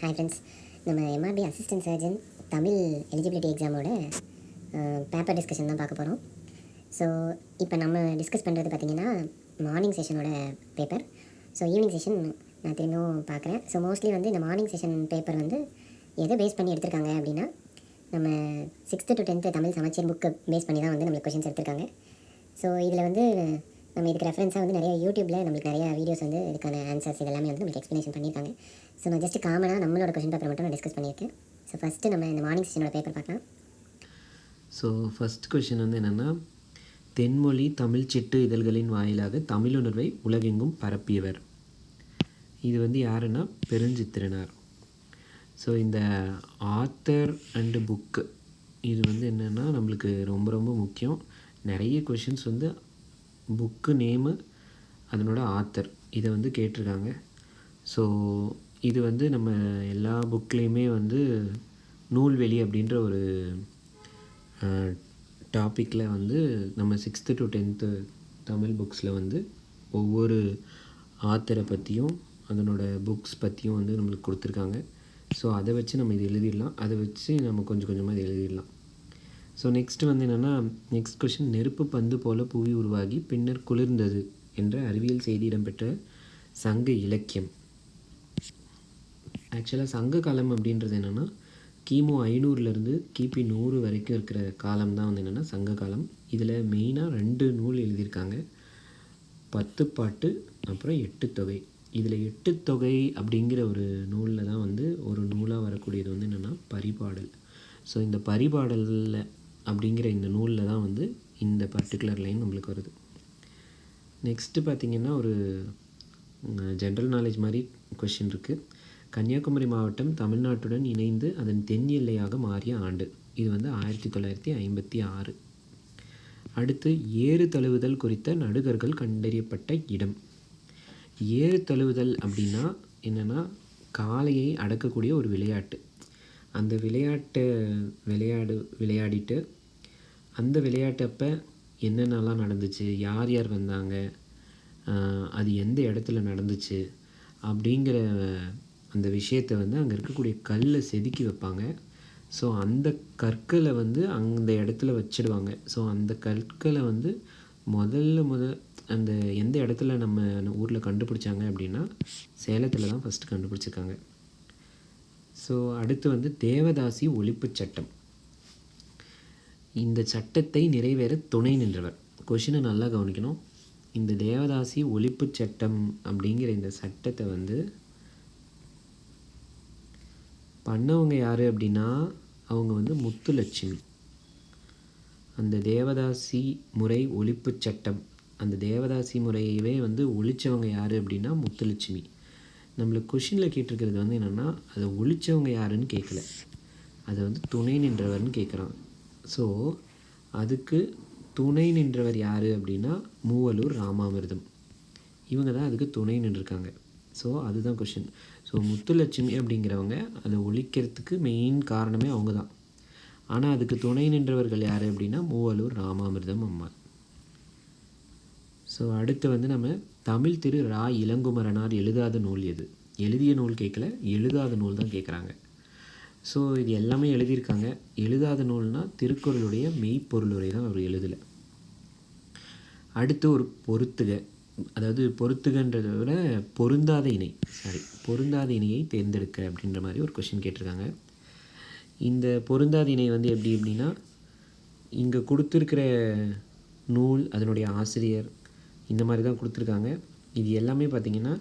Hi friends, நம்ம MRB assistant surgeon Tamil eligibility எக்ஸாமோட paper discussion தான் பார்க்க போகிறோம். ஸோ இப்போ நம்ம டிஸ்கஸ் பண்ணுறது பார்த்திங்கன்னா மார்னிங் செஷனோட பேப்பர். ஸோ ஈவினிங் செஷன் நான் திரும்பியும் பார்க்குறேன். ஸோ மோஸ்ட்லி வந்து இந்த மார்னிங் செஷன் பேப்பர் வந்து எதை பேஸ் பண்ணி எடுத்திருக்காங்க அப்படின்னா, நம்ம 6th to 10th தமிழ் சமச்சீர் புக்கை பேஸ் பண்ணி தான் வந்து நம்மளுக்கு கொஷின்ஸ் எடுத்திருக்காங்க. ஸோ இதில் வந்து நம்ம இதுக்கு ரெஃபரன்ஸாக வந்து நிறைய யூடியூப்பில் நம்மளுக்கு நிறைய வீடியோஸ் வந்து இதுக்கான ஆன்சர்ஸ் இதெல்லாமே வந்து நம்மளுக்கு எக்ஸ்ப்ளனேஷன் பண்ணியிருக்காங்க. ஸோ நான் ஜஸ்ட் காமனாக நம்மளோட கொஷின் பேப்பர் மட்டும் நான் டிஸ்கஸ் பண்ணியிருக்கேன். ஸோ ஃபஸ்ட்டு நம்ம இந்த மார்னிங் செஷனோட பேப்பர் பார்க்கலாம். ஸோ ஃபஸ்ட் கொஷின் வந்து என்னென்னா, தென்மொழி தமிழ் சிட்டு இதழ்களின் வாயிலாக தமிழுணர்வை உலகெங்கும் பரப்பியவர். இது வந்து யாருன்னா பெருஞ்சித்திரனார். ஸோ இந்த ஆத்தர் அண்டு புக்கு இது வந்து என்னென்னா நம்மளுக்கு ரொம்ப ரொம்ப முக்கியம். நிறைய கொஷின்ஸ் வந்து புக்கு நேமு அதனோட ஆத்தர் இதை வந்து கேட்டிருக்காங்க. ஸோ இது வந்து நம்ம எல்லா புக்லேயுமே வந்து நூல்வெளி அப்படின்ற ஒரு டாப்பிக்கில் வந்து நம்ம 6th to 10th தமிழ் புக்ஸில் வந்து ஒவ்வொரு ஆத்தரை பற்றியும் அதனோட புக்ஸ் பற்றியும் வந்து நம்மளுக்கு கொடுத்துருக்காங்க. ஸோ அதை வச்சு நம்ம இது எழுதிடலாம், அதை வச்சு நம்ம கொஞ்சம் கொஞ்சமாக இது எழுதிடலாம். ஸோ நெக்ஸ்ட்டு வந்து என்னென்னா, நெக்ஸ்ட் கொஷின், நெருப்பு பந்து போல புவி உருவாகி பின்னர் குளிர்ந்தது என்ற அறிவியல் செய்தி இடம்பெற்ற சங்க இலக்கியம். ஆக்சுவலாக சங்க காலம் அப்படின்றது என்னென்னா கிமு 500லேருந்து கிபி 100 வரைக்கும் இருக்கிற காலம் தான் வந்து என்னென்னா சங்க காலம். இதில் மெயினாக 2 நூல் எழுதியிருக்காங்க, 10 பாட்டு அப்புறம் 8 தொகை. இதில் 8 தொகை அப்படிங்கிற ஒரு நூலில் தான் வந்து ஒரு நூலாக வரக்கூடியது வந்து என்னென்னா பரிபாடல். ஸோ இந்த பரிபாடலில் அப்படிங்கிற இந்த நூலில் தான் வந்து இந்த பர்டிகுலர் லைன் நம்மளுக்கு வருது. நெக்ஸ்ட்டு பார்த்திங்கன்னா ஒரு ஜென்ரல் நாலேஜ் மாதிரி கொஷின் இருக்குது. கன்னியாகுமரி மாவட்டம் தமிழ்நாட்டுடன் இணைந்து அதன் தென் எல்லையாக மாறிய ஆண்டு. இது வந்து 1956. அடுத்து ஏறு தழுவுதல் குறித்த நடுகர்கள் கண்டறியப்பட்ட இடம். ஏறு தழுவுதல் அப்படின்னா என்னென்னா காளையை அடக்கக்கூடிய ஒரு விளையாட்டு. அந்த விளையாட்டை விளையாடிட்டு அந்த விளையாட்டப்போ என்னென்னலாம் நடந்துச்சு, யார் யார் வந்தாங்க, அது எந்த இடத்துல நடந்துச்சு அப்படிங்கிற அந்த விஷயத்தை வந்து அங்கே இருக்கக்கூடிய கல்லை செதுக்கி வைப்பாங்க. ஸோ அந்த கற்களை வந்து அந்த இடத்துல வச்சிடுவாங்க. ஸோ அந்த கற்களை வந்து அந்த எந்த இடத்துல நம்ம ஊரில் கண்டுபிடிச்சாங்க அப்படின்னா சேலத்தில் தான் ஃபஸ்ட்டு கண்டுபிடிச்சிருக்காங்க. ஸோ அடுத்து வந்து தேவதாசி ஒழிப்பு சட்டம். இந்த சட்டத்தை நிறைவேற துணை நின்றவர். கொஷினை நல்லா கவனிக்கணும். இந்த தேவதாசி ஒழிப்பு சட்டம் அப்படிங்கிற இந்த சட்டத்தை வந்து பண்ணவங்க யார் அப்படின்னா அவங்க வந்து முத்துலட்சுமி. அந்த தேவதாசி முறை ஒழிப்பு சட்டம், அந்த தேவதாசி முறையவே வந்து ஒழித்தவங்க யார் அப்படின்னா முத்துலட்சுமி. நம்மளுக்கு கொஷினில் கேட்டிருக்கிறது வந்து என்னென்னா அதை ஒழித்தவங்க யாருன்னு கேட்கல, அதை வந்து துணை நின்றவர்னு கேட்குறாங்க. ஸோ அதுக்கு துணை நின்றவர் யார் அப்படின்னா மூவலூர் ராமாமிர்தம். இவங்க தான் அதுக்கு துணை நின்றுருக்காங்க. ஸோ அதுதான் கொஷின். ஸோ முத்துலட்சுமி அப்படிங்கிறவங்க அதை ஒழிக்கிறதுக்கு மெயின் காரணமே அவங்க தான். ஆனால் அதுக்கு துணை நின்றவர்கள் யார் அப்படின்னா மூவலூர் ராமாமிர்தம் அம்மாள். ஸோ அடுத்து வந்து நம்ம தமிழ் திரு ரா இளங்குமரனார் எழுதாத நூல் எது. எழுதிய நூல் கேட்கல, எழுதாத நூல் தான் கேட்குறாங்க. ஸோ இது எல்லாமே எழுதியிருக்காங்க. எழுதாத நூல்னால் திருக்குறளுடைய மெய்ப்பொருளுரை தான் அவர் எழுதலை. அடுத்து ஒரு பொறுத்துக, அதாவது பொறுத்துகன்றதை விட பொருந்தாத இணையை தேர்ந்தெடுக்க அப்படின்ற மாதிரி ஒரு கொஷின் கேட்டிருக்காங்க. இந்த பொருந்தாத இணை வந்து எப்படி அப்படின்னா, இங்கே கொடுத்துருக்கிற நூல் அதனுடைய ஆசிரியர் இந்த மாதிரி தான் கொடுத்துருக்காங்க. இது எல்லாமே பார்த்திங்கன்னா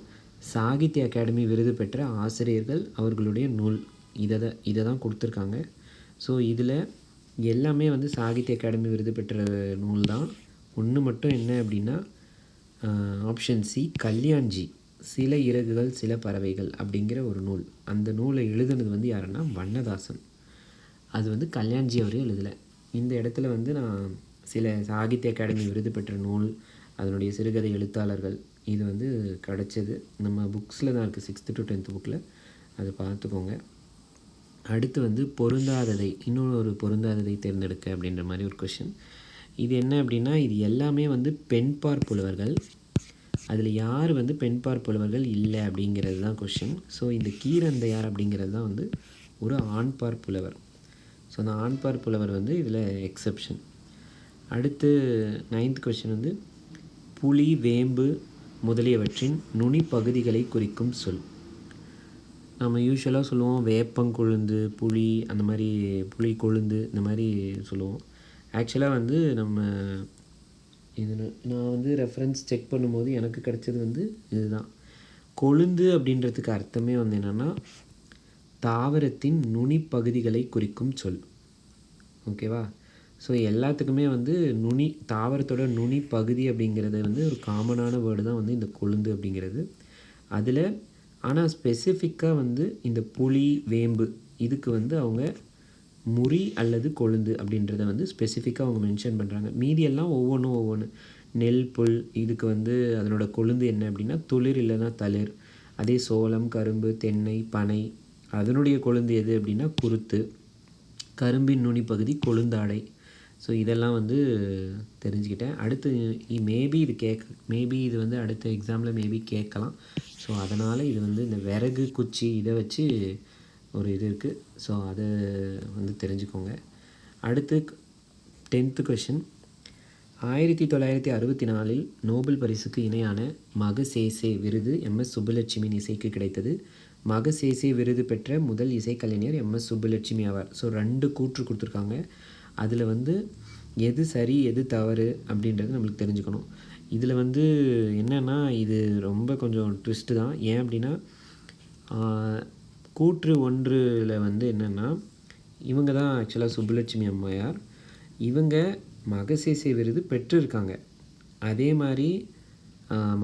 சாகித்ய அகாடமி விருது பெற்ற ஆசிரியர்கள் அவர்களுடைய நூல் இதை தான் கொடுத்துருக்காங்க. ஸோ இதில் எல்லாமே வந்து சாகித்ய அகாடமி விருது பெற்ற நூல் தான். ஒன்று மட்டும் என்ன அப்படின்னா ஆப்ஷன் சி, கல்யாண்ஜி சில இறகுகள் சில பறவைகள் அப்படிங்கிற ஒரு நூல். அந்த நூலை எழுதுனது வந்து யாருன்னா வண்ணதாசன். அது வந்து கல்யாண்ஜி அவரே எழுதலை. இந்த இடத்துல வந்து நான் சில சாகித்ய அகாடமி விருது பெற்ற நூல் அதனுடைய சிறுகதை எழுத்தாளர்கள் இது வந்து கிடச்சது நம்ம புக்ஸில் தான் இருக்குது, 6th to 10th புக்கில், அதை பார்த்துக்கோங்க. அடுத்து வந்து பொருந்தாததை, இன்னொரு பொருந்தாததை தேர்ந்தெடுக்க அப்படின்ற மாதிரி ஒரு கொஷின். இது என்ன அப்படின்னா இது எல்லாமே வந்து பெண்பார் புலவர்கள். அதில் யார் வந்து பெண்பார் புலவர்கள் இல்லை அப்படிங்கிறது தான் கொஷின். ஸோ இந்த கீரந்தையார் அப்படிங்கிறது தான் வந்து ஒரு ஆண்பார் புலவர். ஸோ அந்த ஆண்பார் புலவர் வந்து இதில் எக்ஸெப்ஷன். அடுத்து 9th கொஷின் வந்து புலி, வேம்பு முதலியவற்றின் நுனி பகுதிகளை குறிக்கும் சொல். நம்ம யூஸ்வலாக சொல்லுவோம் வேப்பங்கொழுந்து, புளி, அந்த மாதிரி புளி கொழுந்து இந்த மாதிரி சொல்லுவோம். ஆக்சுவலாக வந்து நம்ம இது நான் வந்து ரெஃபரன்ஸ் செக் பண்ணும்போது எனக்கு கிடச்சது வந்து இதுதான். கொழுந்து அப்படின்றதுக்கு அர்த்தமே வந்து என்னென்னா தாவரத்தின் நுனி பகுதிகளை குறிக்கும் சொல். ஓகேவா? ஸோ எல்லாத்துக்குமே வந்து நுனி, தாவரத்தோட நுனி பகுதி அப்படிங்கிறது வந்து ஒரு காமனான வேர்டு தான் வந்து இந்த கொழுந்து அப்படிங்கிறது. அதில் ஆனால் ஸ்பெசிஃபிக்காக வந்து இந்த புளி, வேம்பு இதுக்கு வந்து அவங்க முறி அல்லது கொழுந்து அப்படின்றத வந்து ஸ்பெசிஃபிக்காக அவங்க மென்ஷன் பண்ணுறாங்க. மீதியெல்லாம் ஒவ்வொன்று நெல், புல் இதுக்கு வந்து அதனோட கொழுந்து என்ன அப்படின்னா துளிர் இல்லைன்னா தளிர். அதே சோளம், கரும்பு, தென்னை, பனை அதனுடைய கொழுந்து எது அப்படின்னா குருத்து. கரும்பின் நுனி பகுதி கொழுந்தாடை. ஸோ இதெல்லாம் வந்து தெரிஞ்சுக்கிட்டேன். அடுத்து மேபி இது வந்து அடுத்த எக்ஸாமில் மேபி கேட்கலாம். ஸோ அதனால் இது வந்து இந்த விறகு, குச்சி இதை வச்சு ஒரு இது இருக்குது. ஸோ அதை வந்து தெரிஞ்சுக்கோங்க. அடுத்து 10th கொஷின் 1964 நோபல் பரிசுக்கு இணையான மகசேசே விருது MS சுப்புலட்சுமியின் இசைக்கு கிடைத்தது. மகசேசே விருது பெற்ற முதல் இசைக்கலைஞர் MS சுப்புலட்சுமி ஆவார். ஸோ 2 கூற்று கொடுத்துருக்காங்க. அதில் வந்து எது சரி எது தவறு அப்படின்றது நம்மளுக்கு தெரிஞ்சுக்கணும். இதில் வந்து என்னென்னா இது ரொம்ப கொஞ்சம் ட்விஸ்ட்டு தான். ஏன் அப்படின்னா கூற்று 1ல் வந்து என்னென்னா இவங்க தான் ஆக்சுவலாக சுப்புலட்சுமி அம்மையார். இவங்க மகசேசே விருது பெற்றிருக்காங்க. அதே மாதிரி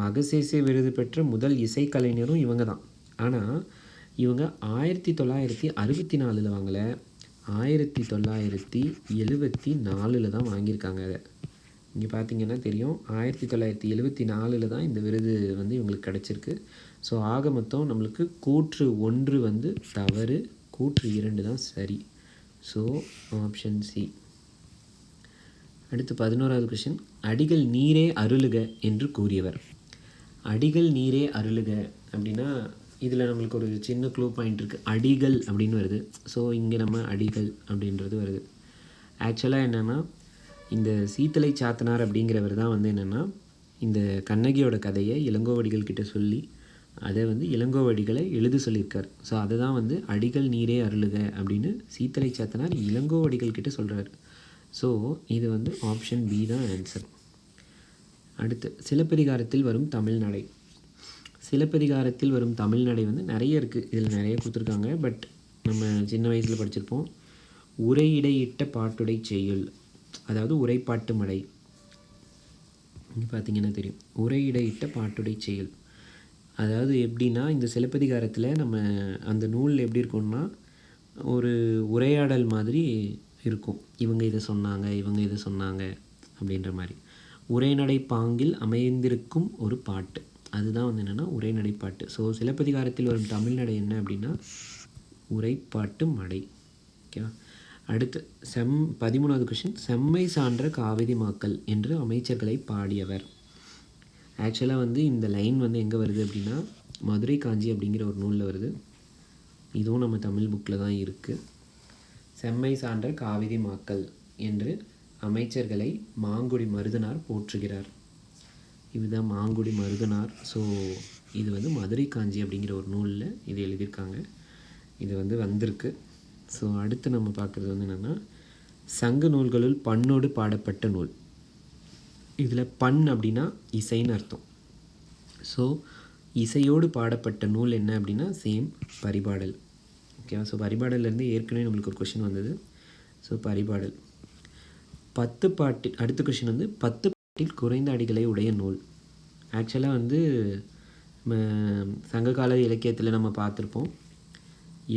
மகசேசே விருது பெற்ற முதல் இசைக்கலைஞரும் இவங்க தான். ஆனால் இவங்க 1964 வாங்கலை, 1974 தான் வாங்கியிருக்காங்க. அதை இங்கே பார்த்தீங்கன்னா தெரியும். 1974 தான் இந்த விருது வந்து இவங்களுக்கு கிடச்சிருக்கு. ஸோ ஆக மொத்தம் நம்மளுக்கு கூற்று 1 வந்து தவறு, கூற்று 2 தான் சரி. So option C. அடுத்து 11வது கொஷின் அடிகள் நீரே அருளுக என்று கூறியவர். அடிகள் நீரே அருளுக அப்படின்னா இதில் நம்மளுக்கு ஒரு சின்ன க்ளூ பாயிண்ட் இருக்குது. அடிகள் அப்படின்னு வருது. ஸோ இங்கே நம்ம அடிகள் அப்படின்றது வருது. ஆக்சுவலாக என்னென்னா இந்த சீத்தலை சாத்தனார் அப்படிங்கிறவர் தான் வந்து என்னென்னா இந்த கண்ணகியோட கதையை இளங்கோவடிகள் கிட்ட சொல்லி அதை வந்து இளங்கோவடிகளை எழுத சொல்லியிருக்கார். ஸோ அதை தான் வந்து அடிகள் நீரே அருளுக அப்படின்னு சீத்தலை சாத்தனார் இளங்கோவடிகள் கிட்ட சொல்கிறார். ஸோ இது வந்து ஆப்ஷன் பி தான் ஆன்சர். அடுத்து சிலப்பதிகாரத்தில் வரும் தமிழ்நடை. சிலப்பதிகாரத்தில் வரும் தமிழ்நடை வந்து நிறைய இருக்குது. இதில் நிறைய கொடுத்துருக்காங்க. பட் நம்ம சின்ன வயசில் படிச்சிருப்போம். உரையிடையிட்ட பாட்டுடை செய்யுள், அதாவது உரைப்பாட்டு மடை. இங்கே பார்த்தீங்கன்னா தெரியும். உரையிடையிட்ட பாட்டுடை செய்யுள் அதாவது எப்படின்னா இந்த சிலப்பதிகாரத்தில் நம்ம அந்த நூல் எப்படி இருக்கும்னா ஒரு உரையாடல் மாதிரி இருக்கும். இவங்க இதை சொன்னாங்க, இவங்க இதை சொன்னாங்க அப்படின்ற மாதிரி உரைநடை பாங்கில் அமைந்திருக்கும் ஒரு பாட்டு. அதுதான் வந்து என்னென்னா உரைநடை பாட்டு. ஸோ சிலப்பதிகாரத்தில் வரும் தமிழ்நடை என்ன அப்படின்னா உரைப்பாட்டு மடை. ஓகேவா? அடுத்து 13வது கொஷின் செம்மை சான்ற காவிரி மாக்கள் என்று அமைச்சர்களை பாடியவர். ஆக்சுவலாக வந்து இந்த லைன் வந்து எங்கே வருது அப்படின்னா மதுரை காஞ்சி அப்படிங்கிற ஒரு நூலில் வருது. இதுவும் நம்ம தமிழ் புக்கில் தான் இருக்குது. செம்மை சான்ற காவிரி மாக்கள் என்று அமைச்சர்களை மாங்குடி மருதனார் போற்றுகிறார். இதுதான் மாங்குடி மருதனார். ஸோ இது வந்து மதுரை காஞ்சி அப்படிங்கிற ஒரு நூலில் இது எழுதியிருக்காங்க. இது வந்து வந்திருக்கு. ஸோ அடுத்து நம்ம பார்க்குறது வந்து என்னென்னா சங்க நூல்களுள் பண்ணோடு பாடப்பட்ட நூல். இதில் பண் அப்படின்னா இசைன்னு அர்த்தம். ஸோ இசையோடு பாடப்பட்ட நூல் என்ன அப்படின்னா சேம் பரிபாடல். ஓகேவா? ஸோ பரிபாடல்லேருந்து ஏற்கனவே நம்மளுக்கு ஒரு கொஷின் வந்தது. ஸோ பரிபாடல் 10 பாட்டு. அடுத்த கொஷின் வந்து 10 பாட்டில் குறைந்த அடிகளை உடைய நூல். ஆக்சுவலாக வந்து சங்ககால இலக்கியத்தில் நம்ம பார்த்துருப்போம்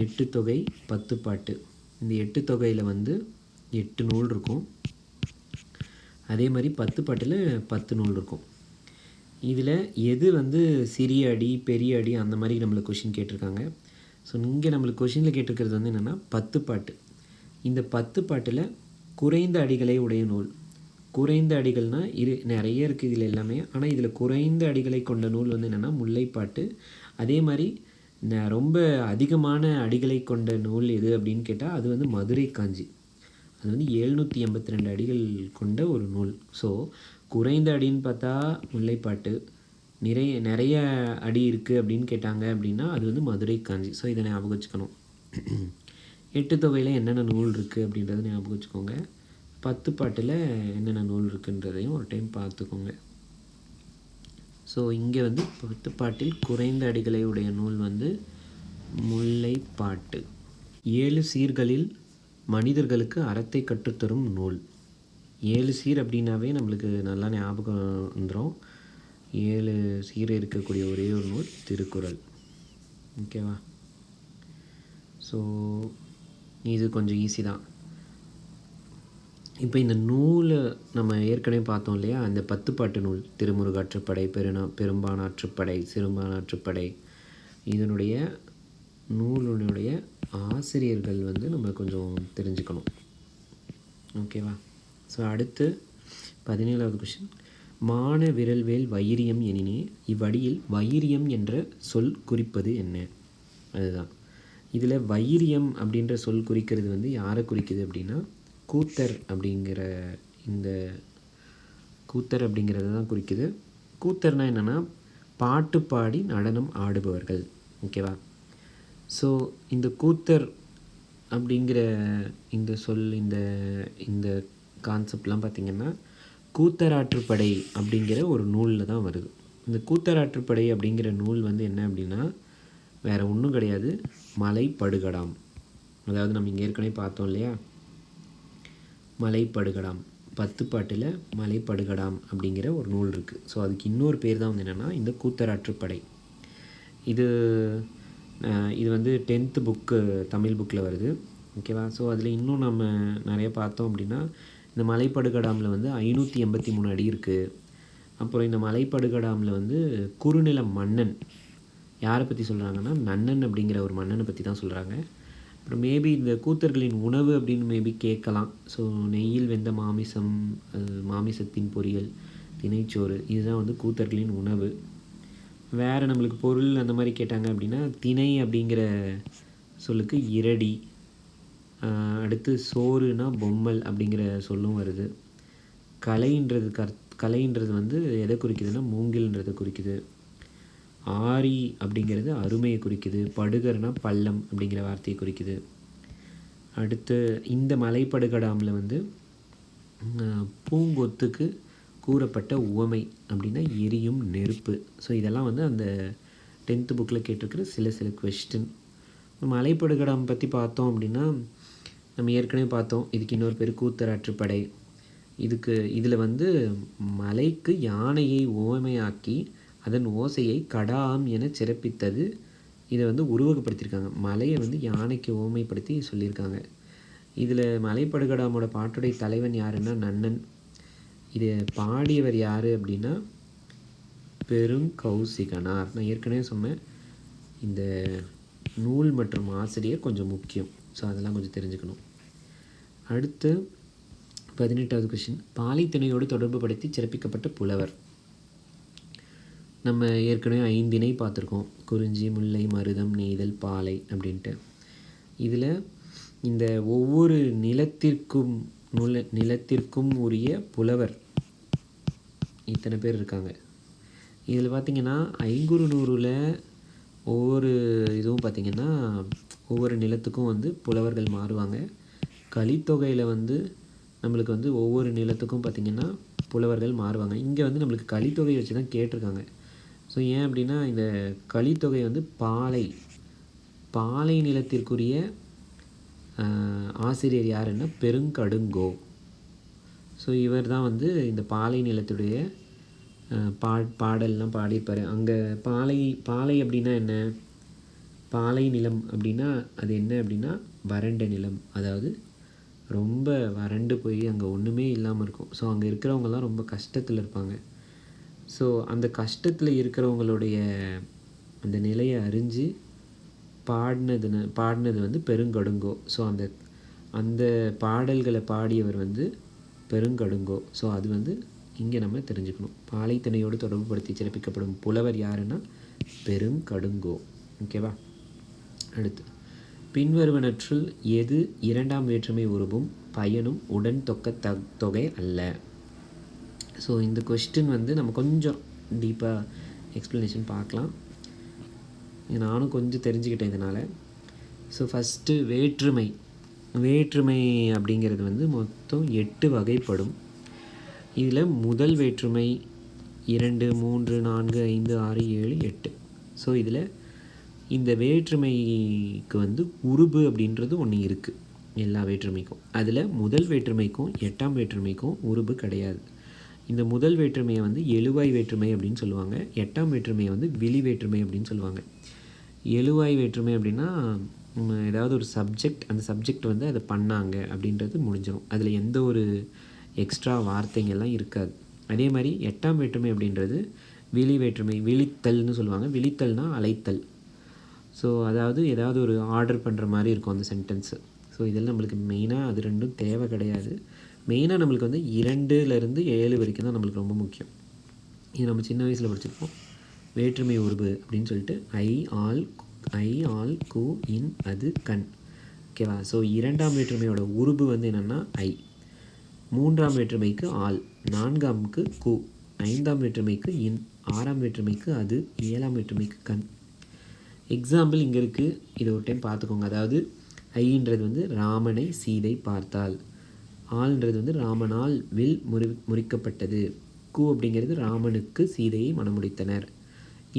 8 தொகை 10 பாட்டு. இந்த 8 தொகையில் வந்து 8 நூல் இருக்கும். அதே மாதிரி 10 பாட்டில் 10 நூல் இருக்கும். இதில் எது வந்து சிறிய அடி பெரிய அடி அந்த மாதிரி நம்மளுக்கு கொஷின் கேட்டிருக்காங்க. ஸோ இங்கே நம்மளுக்கு கொஷினில் கேட்டிருக்கிறது வந்து என்னென்னா 10 பாட்டு. இந்த 10 பாட்டில் குறைந்த அடிகளை உடைய நூல். குறைந்த அடிகள்னால் நிறைய இருக்குது இதில் எல்லாமே. ஆனால் இதில் குறைந்த அடிகளை கொண்ட நூல் வந்து என்னென்னா முல்லைப்பாட்டு. அதே மாதிரி ரொம்ப அதிகமான அடிகளை கொண்ட நூல் எது அப்படின்னு கேட்டால் அது வந்து மதுரை காஞ்சி. அது வந்து 782 அடிகள் கொண்ட ஒரு நூல். ஸோ குறைந்த அடின்னு பார்த்தா முல்லைப்பாட்டு, நிறைய அடி இருக்குது அப்படின்னு கேட்டாங்க அப்படின்னா அது வந்து மதுரை காஞ்சி. ஸோ இதை ஞாபகம் வச்சுக்கணும். 8 தொகையில் என்னென்ன நூல் இருக்குது அப்படின்றத ஞாபகம் வச்சுக்கோங்க. 10 பாட்டில் என்னென்ன நூல் இருக்குன்றதையும் ஒரு டைம் பார்த்துக்கோங்க. ஸோ இங்கே வந்து 10 பாட்டில் குறைந்த அடிகளை உடைய நூல் வந்து முல்லைப்பாட்டு. 7 சீர்களில் மனிதர்களுக்கு அறத்தை கற்றுத்தரும் நூல். 7 சீர் அப்படின்னாவே நம்மளுக்கு நல்லா ஞாபகம் வந்துடும். 7 சீர் இருக்கக்கூடிய ஒரே ஒரு நூல் திருக்குறள். ஓகேவா? ஸோ இது கொஞ்சம் ஈஸி தான். இப்போ இந்த நூலை நம்ம ஏற்கனவே பார்த்தோம் இல்லையா, அந்த 10 பாட்டு நூல் திருமுருகாற்றுப்படை, பெரும்பானாற்றுப்படை, சிறுபானாற்றுப்படை, இதனுடைய நூலுடைய ஆசிரியர்கள் வந்து நம்ம கொஞ்சம் தெரிஞ்சுக்கணும். ஓகேவா? ஸோ அடுத்து 17வது கொஷின். மான விரல்வேல் வைரியம் எனினே இவ்வடியில் வைரியம் என்ற சொல் குறிப்பது என்ன? அதுதான் இதில் வைரியம் அப்படின்ற சொல் குறிக்கிறது வந்து யாரை குறிக்குது அப்படின்னா கூத்தர் அப்படிங்கிறத தான் குறிக்குது. கூத்தர்னால் என்னென்னா பாட்டு பாடி நடனம் ஆடுபவர்கள். ஓகேவா? ஸோ இந்த கூத்தர் அப்படிங்கிற இந்த சொல் இந்த கான்செப்ட்லாம் பார்த்திங்கன்னா கூத்தராற்றுப்படை அப்படிங்கிற ஒரு நூலில் தான் வருது. இந்த கூத்தராற்றுப்படை அப்படிங்கிற நூல் வந்து என்ன அப்படின்னா வேறு ஒன்றும் கிடையாது, மலைப்படுகடாம். அதாவது நம்ம இங்கே ஏற்கனவே பார்த்தோம் இல்லையா, மலைப்படுகடாம் 10 பாட்டில் மலைப்படுகடாம் அப்படிங்கிற ஒரு நூல் இருக்குது. ஸோ அதுக்கு இன்னொரு பேர் தான் வந்து என்னென்னா இந்த கூத்தராற்றுப்படை. இது வந்து 10th புக்கு தமிழ் புக்கில் வருது. ஓகேவா? ஸோ அதில் இன்னும் நம்ம நிறைய பார்த்தோம் அப்படின்னா இந்த மலைப்படுகடாமில் வந்து 583 அடி இருக்குது. அப்புறம் இந்த மலைப்படுகடாமில் வந்து குறுநில மன்னன் யாரை பற்றி சொல்கிறாங்கன்னா நன்னன் அப்படிங்கிற ஒரு மன்னனை பற்றி தான் சொல்கிறாங்க. அப்புறம் மேபி இந்த கூத்தர்களின் உணவு அப்படின்னு மேபி கேட்கலாம். ஸோ நெய்யில் வெந்த மாமிசம், மாமிசத்தின் பொரியல், திணைச்சோறு, இதுதான் வந்து கூத்தர்களின் உணவு. வேறு நம்மளுக்கு பொருள் அந்த மாதிரி கேட்டாங்க அப்படின்னா திணை அப்படிங்கிற சொல்லுக்கு இரடி, அடுத்து சோறுனா பொம்மல் அப்படிங்கிற சொல்லும் வருது. கலைன்றது வந்து எதை குறிக்குதுன்னா மூங்கில்ன்றதை குறிக்குது. ஆரி அப்படிங்கிறது அருமையை குறிக்குது. படுகர்னா பள்ளம் அப்படிங்கிற வார்த்தையை குறிக்குது. அடுத்து இந்த மலைப்படுகடாமில் வந்து பூங்கொத்துக்கு கூறப்பட்ட உவமை அப்படின்னா எரியும் நெருப்பு. ஸோ இதெல்லாம் வந்து அந்த 10th புக்கில் கேட்டிருக்கிற சில கொஸ்டின். மலைப்படுகடாம் பற்றி பார்த்தோம் அப்படின்னா நம்ம ஏற்கனவே பார்த்தோம், இதுக்கு இன்னொரு பேர் கூத்தராற்றுப்படை. இதில் வந்து மலைக்கு யானையை உவமையாக்கி அதன் ஓசையை கடாம் என சிறப்பித்தது. இதை வந்து உருவகப்படுத்தியிருக்காங்க. மலையை வந்து யானைக்கு ஓமைப்படுத்தி சொல்லியிருக்காங்க. இதில் மலைப்படுகடாமோட பாட்டுடைய தலைவன் யாருன்னா நன்னன். இதை பாடியவர் யார் அப்படின்னா பெருங்கௌசிகனார். நான் ஏற்கனவே சொன்னேன், இந்த நூல் மற்றும் ஆசிரியர் கொஞ்சம் முக்கியம். ஸோ அதெல்லாம் கொஞ்சம் தெரிஞ்சுக்கணும். அடுத்து 18வது கொஷின். பாலைத்திணையோடு தொடர்பு படுத்தி சிறப்பிக்கப்பட்ட புலவர். நம்ம ஏற்கனவே 5 திணை பார்த்துருக்கோம், குறிஞ்சி, முல்லை, மருதம், நெய்தல், பாலை அப்படின்ட்டு. இதில் இந்த ஒவ்வொரு நிலத்திற்கும் உரிய புலவர் இத்தனை பேர் இருக்காங்க. இதில் பார்த்திங்கன்னா ஐங்குறுநூறில் ஒவ்வொரு இதுவும் பார்த்திங்கன்னா ஒவ்வொரு நிலத்துக்கும் வந்து புலவர்கள் மாறுவாங்க. கலித்தொகையில் வந்து நம்மளுக்கு வந்து ஒவ்வொரு நிலத்துக்கும் பார்த்திங்கன்னா புலவர்கள் மாறுவாங்க. இங்கே வந்து நம்மளுக்கு கலித்தொகையை வச்சு தான் கேட்டிருக்காங்க. ஸோ ஏன் அப்படின்னா இந்த கலித்தொகை வந்து பாலை நிலத்திற்குரிய ஆசிரியர் யாருன்னா பெருங்கடுங்கோ. ஸோ இவர் தான் வந்து இந்த பாலை நிலத்துடைய பாடல்லாம் பாடியிருப்பார். அங்கே பாலை அப்படின்னா என்ன? பாலை நிலம் அப்படின்னா அது என்ன அப்படின்னா வறண்ட நிலம். அதாவது ரொம்ப வறண்டு போய் அங்கே ஒன்றுமே இல்லாமல் இருக்கும். ஸோ அங்கே இருக்கிறவங்கலாம் ரொம்ப கஷ்டத்தில் இருப்பாங்க. ஸோ அந்த கஷ்டத்தில் இருக்கிறவங்களுடைய அந்த நிலையை அறிஞ்சு பாடினது வந்து பெருங்கடுங்கோ. ஸோ அந்த பாடல்களை பாடியவர் வந்து பெருங்கடுங்கோ. ஸோ அது வந்து இங்கே நம்ம தெரிஞ்சுக்கணும். பாலைத்திணையோடு தொடர்புபடுத்தி சிறப்பிக்கப்படும் புலவர் யாருன்னா பெருங்கடுங்கோ. ஓகேவா? அடுத்து பின்வருவனற்றுள் எது இரண்டாம் வேற்றுமை உருபும் பயனும் உடன் தொகை அல்ல? ஸோ இந்த கொஸ்டின் வந்து நம்ம கொஞ்சம் டீப்பாக எக்ஸ்ப்ளனேஷன் பார்க்கலாம். நானும் கொஞ்சம் தெரிஞ்சுக்கிட்டேன் இதனால். ஸோ ஃபஸ்ட்டு வேற்றுமை அப்படிங்கிறது வந்து மொத்தம் 8 வகைப்படும். இதில் முதல் வேற்றுமை 2, 3, 4, 5, 6, 7, 8. ஸோ இதில் இந்த வேற்றுமைக்கு வந்து உருபு அப்படின்றது ஒன்று இருக்குது எல்லா வேற்றுமைக்கும். அதில் முதல் வேற்றுமைக்கும் 8ஆம் வேற்றுமைக்கும் உருபு கிடையாது. இந்த முதல் வேற்றுமையை வந்து எழுவாய் வேற்றுமை அப்படின்னு சொல்லுவாங்க. 8ஆம் வேற்றுமையை வந்து விழி வேற்றுமை அப்படின்னு சொல்லுவாங்க. எழுவாய் வேற்றுமை அப்படின்னா ஏதாவது ஒரு சப்ஜெக்ட், அந்த சப்ஜெக்ட் வந்து அதை பண்ணாங்க அப்படின்றது முடிஞ்சிடும். அதில் எந்த ஒரு எக்ஸ்ட்ரா வார்த்தைங்கள்லாம் இருக்காது. அதே மாதிரி 8ஆம் வேற்றுமை அப்படின்றது விழி வேற்றுமை, விழித்தல்னு சொல்லுவாங்க. விழித்தல்னால் அழைத்தல். ஸோ அதாவது ஏதாவது ஒரு ஆர்டர் பண்ணுற மாதிரி இருக்கும் அந்த சென்டென்ஸு. ஸோ இதில் நம்மளுக்கு மெயினாக அது ரெண்டும் தேவை கிடையாது. மெயினாக நம்மளுக்கு வந்து 2லேருந்து 7 வரைக்கும் தான் நம்மளுக்கு ரொம்ப முக்கியம். இது நம்ம சின்ன வயசில் படிச்சிருப்போம். வேற்றுமை உருபு அப்படின்னு சொல்லிட்டு ஐ ஆல் கு இன் அது கண். ஓகேவா? ஸோ 2ஆம் வேற்றுமையோட உருபு வந்து என்னென்னா ஐ, 3ஆம் வேற்றுமைக்கு ஆல், 4ஆம்க்கு கு, 5ஆம் வேற்றுமைக்கு இன், 6ஆம் வேற்றுமைக்கு அது, 7ஆம் வேற்றுமைக்கு கண். எக்ஸாம்பிள் இங்கே இருக்குது, இதை ஒரு டைம் பார்த்துக்கோங்க. அதாவது ஐன்றது வந்து ராமனை சீதை பார்த்தாள், ஆள்ன்றது வந்து ராமனால் வில் முறிக்கப்பட்டது, கு அப்படிங்கிறது ராமனுக்கு சீதையை மணமுடித்தனர்,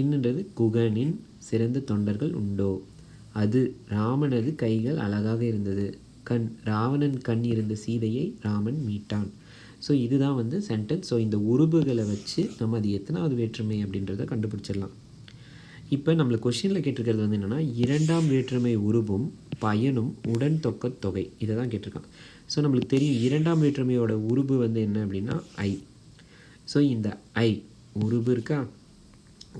இன்னுன்றது குகனின் சிறந்த தொண்டர்கள் உண்டோ, அது ராமனது கைகள் அழகாக இருந்தது, கண் ராவணன் கண் இருந்த சீதையை ராமன் மீட்டான். ஸோ இதுதான் வந்து சென்டென்ஸ். ஸோ இந்த உருபுகளை வச்சு நம்ம அது எத்தனாவது வேற்றுமை அப்படின்றத கண்டுபிடிச்சிடலாம். இப்போ நம்மளுக்கு கொஷினில் கேட்டிருக்கிறது வந்து என்னென்னா 2ஆம் வேற்றுமை உருபும் பயனும் உடன் தொகை, இதை தான் கேட்டிருக்கான். ஸோ நம்மளுக்கு தெரியும் 2ஆம் வேற்றுமையோட உருபு வந்து என்ன அப்படின்னா ஐ. ஸோ இந்த ஐ உருபு இருக்கா,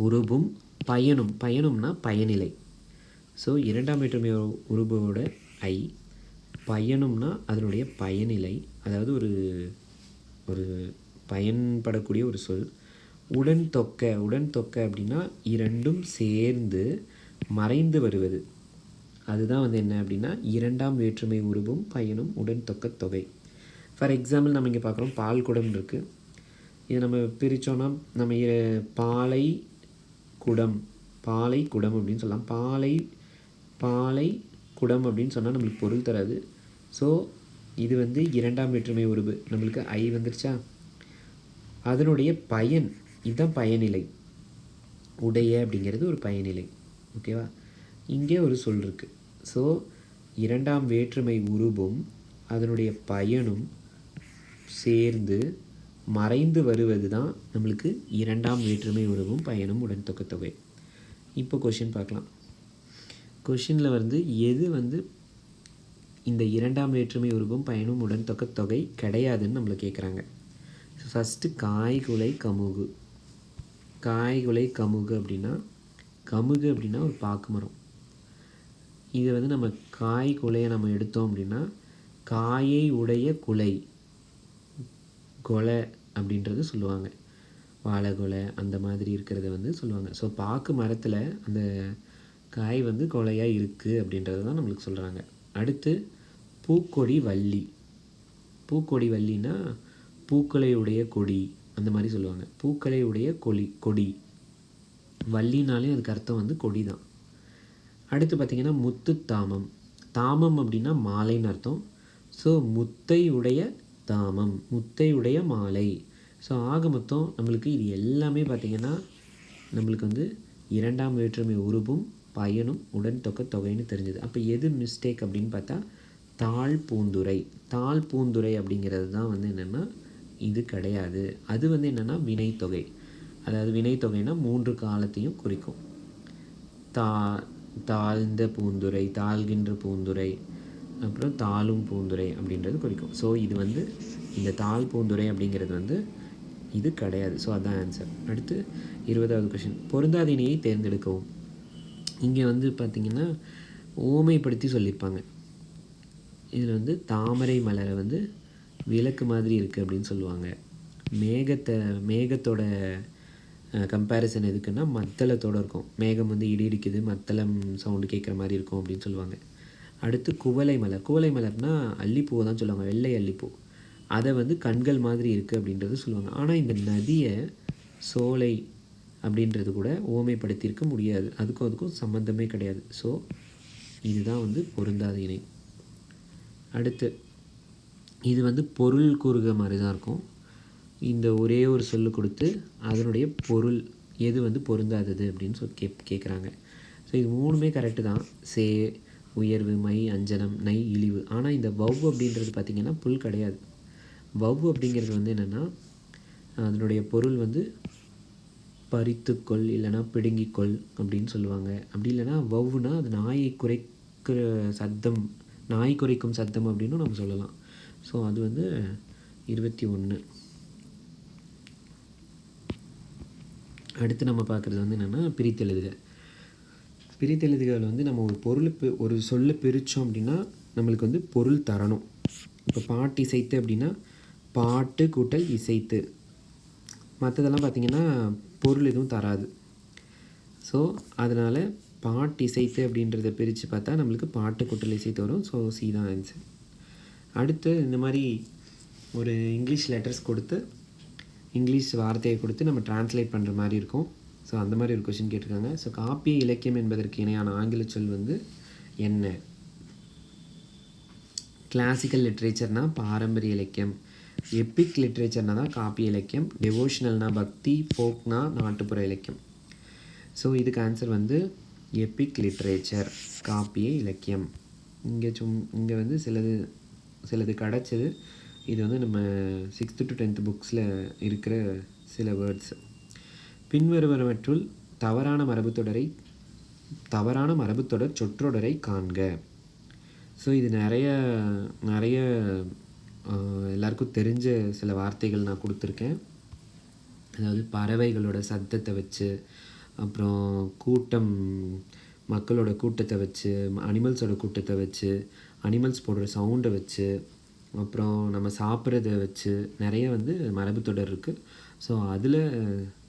உருபும் பயனும்னா பயனிலை. ஸோ 2ஆம் வேற்றுமை உருபோட ஐ, பயனும்னா அதனுடைய பயனிலை, அதாவது ஒரு பயன்படக்கூடிய ஒரு சொல். உடன் தொக்க அப்படின்னா இரண்டும் சேர்ந்து மறைந்து வருவது, அதுதான் வந்து என்ன அப்படின்னா 2ஆம் வேற்றுமை உருபும் பயனும் உடன் தொகை. ஃபார் எக்ஸாம்பிள் நம்ம இங்கே பார்க்குறோம் பால் குடம் இருக்குது. இதை நம்ம பிரித்தோன்னா நம்ம பாலை குடம் அப்படின்னு சொல்லலாம். பாலை குடம் அப்படின்னு சொன்னால் நம்மளுக்கு பொருள் தராது. ஸோ இது வந்து 2ஆம் வேற்றுமை உருபு, நம்மளுக்கு ஐ வந்துருச்சா. அதனுடைய பயன், இதுதான் பயனிலை. உடைய அப்படிங்கிறது ஒரு பயனிலை. ஓகேவா? இங்கே ஒரு சொல் இருக்குது. ஸோ 2ஆம் வேற்றுமை உருபும் அதனுடைய பயனும் சேர்ந்து மறைந்து வருவது தான் நம்மளுக்கு 2ஆம் வேற்றுமை உருவும் பயனும் உடன் தொகை. இப்போ கொஷின் பார்க்கலாம். கொஷினில் வந்து எது வந்து இந்த 2ஆம் வேற்றுமை உருவும் பயனும் உடன் தொகை கிடையாதுன்னு நம்மளை கேட்குறாங்க. ஃபஸ்ட்டு காய்குலை கமுகு அப்படின்னா ஒரு பாக்கு மரம். இது வந்து நம்ம குலையை நம்ம எடுத்தோம் அப்படின்னா காயை உடைய குலை, கொலை அப்படின்றது சொல்லுவாங்க. வாழை கொலை அந்த மாதிரி இருக்கிறத வந்து சொல்லுவாங்க. ஸோ பாக்கு மரத்தில் அந்த காய் வந்து கொலையாக இருக்குது அப்படின்றது தான் நம்மளுக்கு சொல்கிறாங்க. அடுத்து பூக்கொடி வள்ளினா பூக்களை உடைய கொடி அந்த மாதிரி சொல்லுவாங்க. பூக்களை உடைய கொடி, வள்ளினாலே அதுக்கு அர்த்தம் வந்து கொடி தான். அடுத்து பார்த்திங்கன்னா முத்து தாமம் அப்படின்னா மாலைன்னு அர்த்தம். ஸோ முத்தை உடைய மாலை. ஸோ ஆக மொத்தம் நம்மளுக்கு இது எல்லாமே பார்த்திங்கன்னா நம்மளுக்கு வந்து 2ஆம் வேற்றுமை உருபும் பயனும் உடன் தொகைன்னு தெரிஞ்சது. அப்போ எது மிஸ்டேக் அப்படின்னு பார்த்தா தாழ் பூந்துரை அப்படிங்கிறது தான் வந்து என்னென்னா இது கிடையாது. அது வந்து என்னென்னா வினைத்தொகை. அதாவது வினைத்தொகைனா 3 காலத்தையும் குறிக்கும். தாழ்ந்த பூந்துரை, தாழ்கின்ற பூந்துரை, அப்புறம் தாழும் பூந்துரை அப்படின்றது குறிக்கும். ஸோ இது வந்து இந்த தாழ் பூந்துரை அப்படிங்கிறது வந்து இது கிடையாது. ஸோ அதுதான் ஆன்சர். அடுத்து 20வது கொஷின், பொருந்தாத இணையை தேர்ந்தெடுக்கவும். இங்கே வந்து பார்த்திங்கன்னா ஓமைப்படுத்தி சொல்லியிருப்பாங்க. இதில் வந்து தாமரை மலரை வந்து விளக்கு மாதிரி இருக்குது அப்படின்னு சொல்லுவாங்க. மேகத்தோட கம்பேரிசன் எதுக்குன்னா மத்தளத்தோடு இருக்கும். மேகம் வந்து இடி இடிக்குது, மத்தளம் சவுண்டு கேட்குற மாதிரி இருக்கும் அப்படின்னு சொல்லுவாங்க. அடுத்து குவளை மலர்னால் அல்லிப்பூவை தான் சொல்லுவாங்க, வெள்ளை அல்லிப்பூ. அதை வந்து கண்கள் மாதிரி இருக்குது அப்படின்றது சொல்லுவாங்க. ஆனால் இந்த நதியை சோலை அப்படின்றது கூட ஓமைப்படுத்தியிருக்க முடியாது, அதுக்கும் சம்மந்தமே கிடையாது. ஸோ இதுதான் வந்து பொருந்தாத இணை. அடுத்து இது வந்து பொருள் கூறுக மாதிரி தான் இருக்கும். இந்த ஒரே ஒரு சொல்லு கொடுத்து அதனுடைய பொருள் எது வந்து பொருந்தாதது அப்படின்னு கேட்குறாங்க. ஸோ இது மூணுமே கரெக்டு தான். உயர்வு, மை, அஞ்சனம், நை, இழிவு. ஆனால் இந்த வவ் அப்படின்றது பார்த்திங்கன்னா புல் கிடையாது. வவ் அப்படிங்கிறது வந்து என்னென்னா அதனுடைய பொருள் வந்து பறித்துக்கொள் இல்லைனா பிடுங்கிக்கொள் அப்படின்னு சொல்லுவாங்க. அப்படி இல்லைனா வவ்வுனா அது நாய் குறைக்கும் சத்தம் அப்படின்னு நம்ம சொல்லலாம். ஸோ அது வந்து 21. அடுத்து நம்ம பார்க்குறது வந்து என்னென்னா பிரித்தெழுதுக. பிரித்தெழுதுகள் வந்து நம்ம ஒரு சொல்ல பிரித்தோம் அப்படின்னா நம்மளுக்கு வந்து பொருள் தரணும். இப்போ பாட்டு இசைத்து அப்படின்னா பாட்டு கூட்டல் இசைத்து. மற்றதெல்லாம் பார்த்திங்கன்னா பொருள் எதுவும் தராது. ஸோ அதனால் பாட்டு இசைத்து அப்படின்றத பிரித்து பார்த்தா நம்மளுக்கு பாட்டு கூட்டல் இசைத்து வரும். ஸோ சி தான் ஆன்சர். அடுத்து இந்த மாதிரி ஒரு இங்கிலீஷ் லெட்டர்ஸ் கொடுத்து இங்கிலீஷ் வார்த்தையை கொடுத்து நம்ம டிரான்ஸ்லேட் பண்ணுற மாதிரி இருக்கும். ஸோ அந்த மாதிரி ஒரு கொஷின் கேட்டிருக்காங்க. ஸோ காப்பிய இலக்கியம் என்பதற்கு இணையான ஆங்கில சொல் வந்து என்ன? கிளாசிக்கல் லிட்ரேச்சர்னால் பாரம்பரிய இலக்கியம், எப்பிக் லிட்ரேச்சர்னால் தான் காப்பிய இலக்கியம், டிவோஷனல்னால் பக்தி, ஃபோக்னா நாட்டுப்புற இலக்கியம். ஸோ இதுக்கு ஆன்சர் வந்து எப்பிக் லிட்ரேச்சர், காப்பிய இலக்கியம். இங்கே வந்து சிலது கிடச்சது. இது வந்து நம்ம 6th to 10th புக்ஸில் இருக்கிற சில வேர்ட்ஸ். பின்வருவனவற்றுள் தவறான மரபுத்தொடர் சொற்றொடரை காண்க. ஸோ இது நிறைய எல்லாருக்கும் தெரிஞ்ச சில வார்த்தைகள் நான் கொடுத்துருக்கேன். அதாவது பறவைகளோட சத்தத்தை வச்சு, அப்புறம் மக்களோட கூட்டத்தை வச்சு, அனிமல்ஸோட கூட்டத்தை வச்சு, அனிமல்ஸ் போடுற சவுண்டை வச்சு, அப்புறம் நம்ம சாப்பிட்றத வச்சு நிறைய வந்து மரபுத்தொடர் இருக்குது. ஸோ அதில்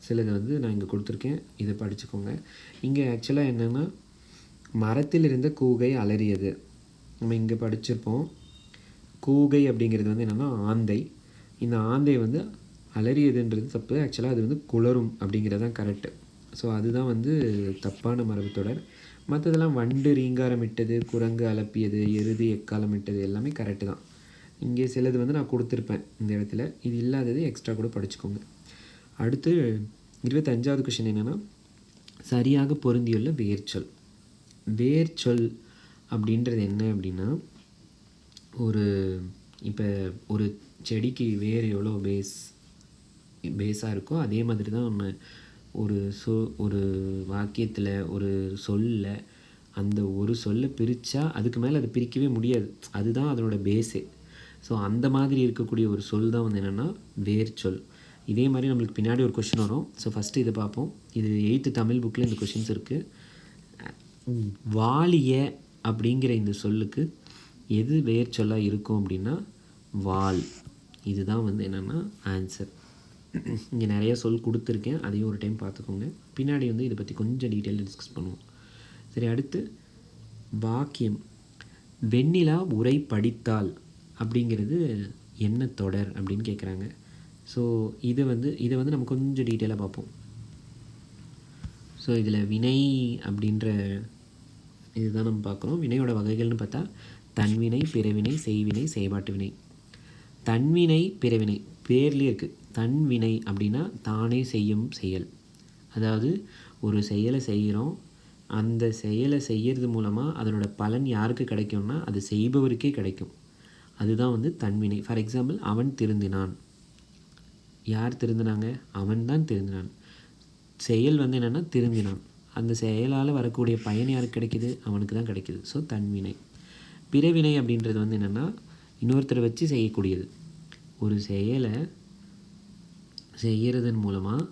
சிலது வந்து நான் இங்கே கொடுத்துருக்கேன், இதை படிச்சுக்கோங்க. இங்கே ஆக்சுவலாக என்னென்னா மரத்தில் இருந்த கூகை அலறியது நம்ம இங்கே படிச்சிருப்போம். கூகை அப்படிங்கிறது வந்து என்னென்னா ஆந்தை. இந்த ஆந்தை வந்து அலறியதுன்றது தப்பு. ஆக்சுவலாக அது வந்து குளரும் அப்படிங்கிறது தான் கரெக்டு. ஸோ அதுதான் வந்து தப்பான மரபுத்தொடர். மற்றதெல்லாம் வண்டு ரீங்காரமிட்டது, குரங்கு அலப்பியது, எருது எக்காலமிட்டது எல்லாமே கரெக்டு தான். இங்கே சிலது வந்து நான் கொடுத்துருப்பேன் இந்த இடத்துல, இது இல்லாதது எக்ஸ்ட்ரா கூட படிச்சுக்கோங்க. அடுத்து 25வது கொஷின் என்னென்னா சரியாக பொருந்தியுள்ள வேர்ச்சொல் அப்படின்றது என்ன அப்படின்னா, இப்போ ஒரு செடிக்கு வேர் எவ்வளோ பேஸாக இருக்கோ அதே மாதிரி தான் நம்ம ஒரு வாக்கியத்தில் ஒரு சொல்ல அந்த ஒரு சொல்லை பிரித்தா அதுக்கு மேலே அதை பிரிக்கவே முடியாது. அதுதான் அதனோட பேஸே. ஸோ அந்த மாதிரி இருக்கக்கூடிய ஒரு சொல் தான் வந்து என்னென்னா வேர்ச்சொல். இதே மாதிரி நம்மளுக்கு பின்னாடி ஒரு கொஷின் வரும். ஸோ ஃபஸ்ட்டு இதை பார்ப்போம். இது 8th தமிழ் புக்கில் இந்த கொஷின்ஸ் இருக்குது. வாலிய அப்படிங்கிற இந்த சொல்லுக்கு எது வேர்ச்சொல்லாக இருக்கும் அப்படின்னா வால். இதுதான் வந்து என்னென்னா ஆன்சர். இங்கே நிறைய சொல் கொடுத்துருக்கேன், அதையும் ஒரு டைம் பார்த்துக்கோங்க. பின்னாடி வந்து இதை பற்றி கொஞ்சம் டீட்டெயிலாக டிஸ்கஸ் பண்ணுவோம். சரி, அடுத்து வாக்கியம். வெண்ணிலா உரை படித்தால் அப்படிங்கிறது என்ன தொடர் அப்படின்னு கேட்குறாங்க. ஸோ இதை வந்து நம்ம கொஞ்சம் டீட்டெயிலாக பார்ப்போம். ஸோ இதில் வினை அப்படின்ற இதுதான் நம்ம பார்க்குறோம். வினையோட வகைகள்னு பார்த்தா தன்வினை, பிறவினை, செய்வினை, செயல்பாட்டு வினை. தன்வினை, பிறவினை பேர்லேயே இருக்குது. தன்வினை அப்படின்னா தானே செய்யும் செயல். அதாவது ஒரு செயலை செய்கிறோம், அந்த செயலை செய்கிறது மூலமாக அதனோட பலன் யாருக்கு கிடைக்கும்னா அது செய்பவருக்கே கிடைக்கும். அதுதான் வந்து தன்வினை. ஃபார் எக்ஸாம்பிள், அவன் திருந்தினான். யார் திருந்தினாங்க? அவன் தான் திருந்தினான். செயல் வந்து என்னென்னா திருந்தினான். அந்த செயலால் வரக்கூடிய பயன் யாருக்கு கிடைக்கிது? அவனுக்கு தான் கிடைக்கிது. ஸோ தன்வினை. பிறவினை அப்படின்றது வந்து என்னென்னா இன்னொருத்தரை வச்சு செய்யக்கூடியது. ஒரு செயலை செய்கிறதன் மூலமாக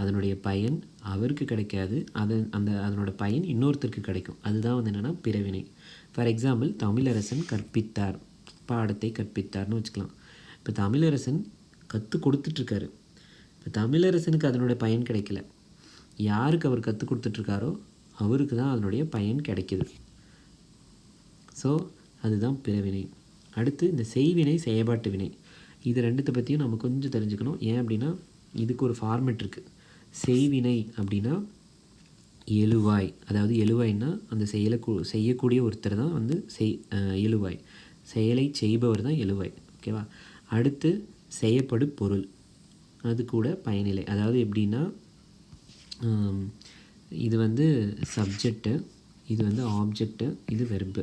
அதனுடைய பயன் அவருக்கு கிடைக்காது, அதனோட பயன் இன்னொருத்தருக்கு கிடைக்கும். அதுதான் வந்து என்னென்னா பிறவினை. ஃபார் எக்ஸாம்பிள், தமிழரசன் கற்பித்தார், பாடத்தை கற்பித்தார்னு வச்சுக்கலாம். இப்போ தமிழரசன் கற்றுக் கொடுத்துட்ருக்காரு. இப்போ தமிழரசனுக்கு அதனுடைய பயன் கிடைக்கல. யாருக்கு அவர் கற்றுக் கொடுத்துட்ருக்காரோ அவருக்கு தான் அதனுடைய பயன் கிடைக்கிது. ஸோ அதுதான் பிறவினை. அடுத்து இந்த செய்வினை, செயல்பாட்டு வினை, இது ரெண்டுத்தை பற்றியும் நம்ம கொஞ்சம் தெரிஞ்சுக்கணும். ஏன் அப்படின்னா இதுக்கு ஒரு ஃபார்மெட் இருக்குது. செய்வினை அப்படின்னா எழுவாய், அதாவது எழுவாய்னா அந்த செய்யக்கூடிய ஒருத்தர் தான் வந்து எழுவாய், செயலை செய்பவர் தான் எழுவாய். ஓகேவா? அடுத்து செய்யப்படு பொருள், அது கூட பயனிலை. அதாவது எப்படின்னா இது வந்து சப்ஜெக்டு, இது வந்து ஆப்ஜெக்டு, இது verb.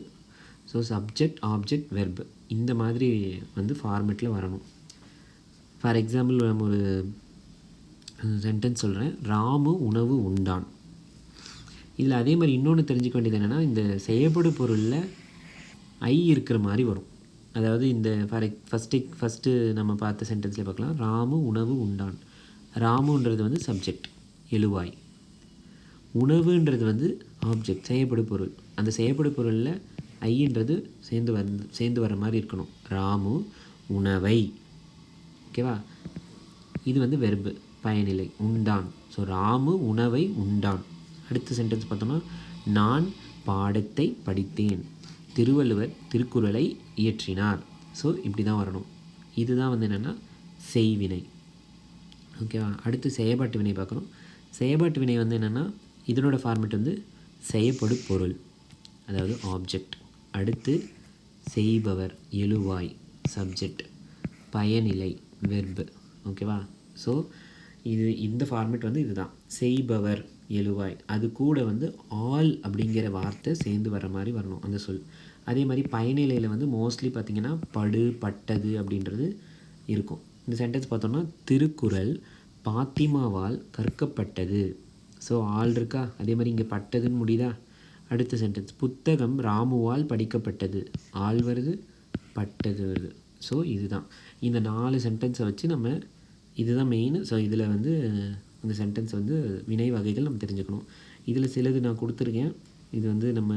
So subject, object, verb இந்த மாதிரி வந்து ஃபார்மெட்டில் வரணும். ஃபார் எக்ஸாம்பிள் நம்ம ஒரு சென்டென்ஸ் சொல்கிறேன். ராமு உணவு உண்டான். இதில் அதே மாதிரி இன்னொன்று தெரிஞ்சுக்க வேண்டியது என்னென்னா, இந்த செய்யப்படு பொருளில் ஐ இருக்கிற மாதிரி வரும். அதாவது இந்த ஃபஸ்ட்டு நம்ம பார்த்த சென்டென்ஸில் பார்க்கலாம். ராமு உணவு உண்டான். ராமுன்றது வந்து சப்ஜெக்ட், எழுவாய். உணவுன்றது வந்து ஆப்ஜெக்ட், செய்யப்படு பொருள். அந்த செய்யப்படு பொருளில் ஐன்றது சேர்ந்து வர மாதிரி இருக்கணும். ராமு உணவை. ஓகேவா? இது வந்து வெர்பு, பயனிலை, உண்டான். ஸோ ராமு உணவை உண்டான். அடுத்த சென்டென்ஸ் பார்த்தோம்னா, நான் பாடத்தை படித்தேன். திருவள்ளுவர் திருக்குறளை இயற்றினார். ஸோ இப்படி தான் வரணும். இதுதான் வந்து என்னென்னா செய்வினை. ஓகேவா? அடுத்து செயல்பாட்டு வினை பார்க்கணும். செயல்பாட்டு வினை வந்து என்னென்னா இதனோட ஃபார்மெட் வந்து செய்யப்படு பொருள், அதாவது ஆப்ஜெக்ட். அடுத்து செய்பவர், எழுவாய், சப்ஜெக்ட், பயனிலை, வெர்பு. ஓகேவா? ஸோ இந்த ஃபார்மெட் வந்து இதுதான். செய்பவர், எழுவாய், அது கூட வந்து ஆல் அப்படிங்கிற வார்த்தை சேர்ந்து வர மாதிரி வரணும் அந்த சொல். அதே மாதிரி பயனிலையில் வந்து மோஸ்ட்லி பார்த்திங்கன்னா படு, பட்டது அப்படின்றது இருக்கும். இந்த சென்டென்ஸ் பார்த்தோம்னா, திருக்குறள் பாத்திமாவால் கற்கப்பட்டது. ஸோ ஆள் இருக்கா, அதே மாதிரி இங்கே பட்டதுன்னு முடியுதா? அடுத்த சென்டென்ஸ், புத்தகம் ராமுவால் படிக்கப்பட்டது. ஆள் வருது, பட்டது வருது. ஸோ இதுதான் இந்த 4 சென்டென்ஸை வச்சு நம்ம, இதுதான் மெயின். ஸோ இதில் வந்து அந்த சென்டென்ஸ் வந்து வினை வகைகள் நம்ம தெரிஞ்சுக்கணும். இதில் சிலது நான் கொடுத்துருக்கேன். இது வந்து நம்ம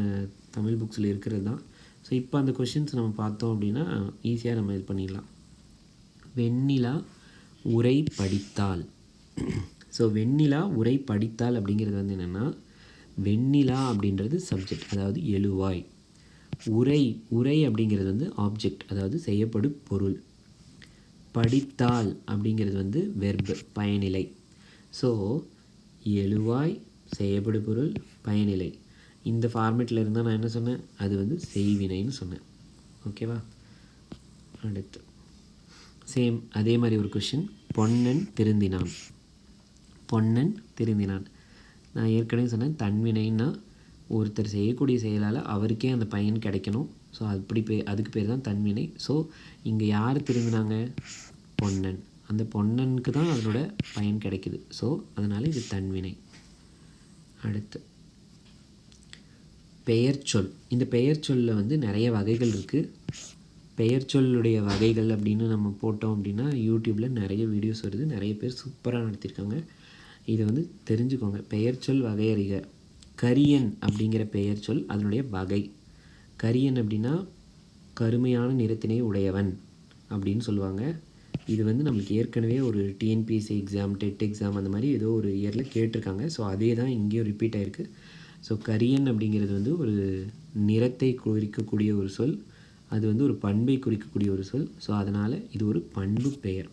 தமிழ் புக்ஸில் இருக்கிறது தான். ஸோ இப்போ அந்த கொஷின்ஸ் நம்ம பார்த்தோம் அப்படின்னா ஈஸியாக நம்ம இது பண்ணிடலாம். வெண்ணிலா உரை படித்தால். ஸோ வெண்ணிலா உரை படித்தால் அப்படிங்கிறது வந்து என்னென்னா, வெண்ணிலா அப்படின்றது சப்ஜெக்ட், அதாவது எழுவாய். உரை அப்படிங்கிறது வந்து ஆப்ஜெக்ட், அதாவது செய்யப்படு பொருள். படித்தால் அப்படிங்கிறது வந்து வெர்பு, பயனிலை. ஸோ எழுவாய், செய்யப்படு பொருள், பயனிலை. இந்த ஃபார்மேட்டில் இருந்தால் நான் என்ன சொன்னேன், அது வந்து செய்வினைன்னு சொன்னேன். ஓகேவா? அடுத்து சேம் அதே மாதிரி ஒரு கொஷின். பொன்னன் திருந்தினான். பொன்னன் திருந்தினான். நான் ஏற்கனவே சொன்னேன், தன்வினைன்னா ஒருத்தர் செய்யக்கூடிய செயலால் அவருக்கே அந்த பயன் கிடைக்கணும். ஸோ அதுக்கு பேர் தான் தன்வினை. ஸோ இங்கே யார் திருந்தினாங்க? பொன்னன். அந்த பொன்னனுக்கு தான் அதனோட பயன் கிடைக்குது. ஸோ அதனால் இது தன்வினை. அடுத்து பெயர் சொல். இந்த பெயர் சொல்லில் வந்து நிறைய வகைகள் இருக்குது. பெயர் சொல்லுடைய வகைகள் அப்படின்னு நம்ம போட்டோம் அப்படின்னா யூடியூப்பில் நிறைய வீடியோஸ் வருது. நிறைய பேர் சூப்பராக நடத்தியிருக்காங்க. இதை வந்து தெரிஞ்சுக்கோங்க. பெயர் சொல் வகையறிக. கரியன் அப்படிங்கிற பெயர் சொல் அதனுடைய வகை. கரியன் அப்படின்னா கருமையான நிறத்தினை உடையவன் அப்படின்னு சொல்லுவாங்க. இது வந்து நம்மளுக்கு ஏற்கனவே ஒரு டிஎன்பிஎஸ்சி எக்ஸாம், டெட் எக்ஸாம் அந்த மாதிரி ஏதோ ஒரு இயரில் கேட்டிருக்காங்க. ஸோ அதே தான் இங்கேயும் ரிப்பீட் ஆகிருக்கு. ஸோ கரியன் அப்படிங்கிறது வந்து ஒரு நிறத்தை குறிக்கக்கூடிய ஒரு சொல். அது வந்து ஒரு பண்பை குறிக்கக்கூடிய ஒரு சொல். ஸோ அதனால் இது ஒரு பண்பு பெயர்.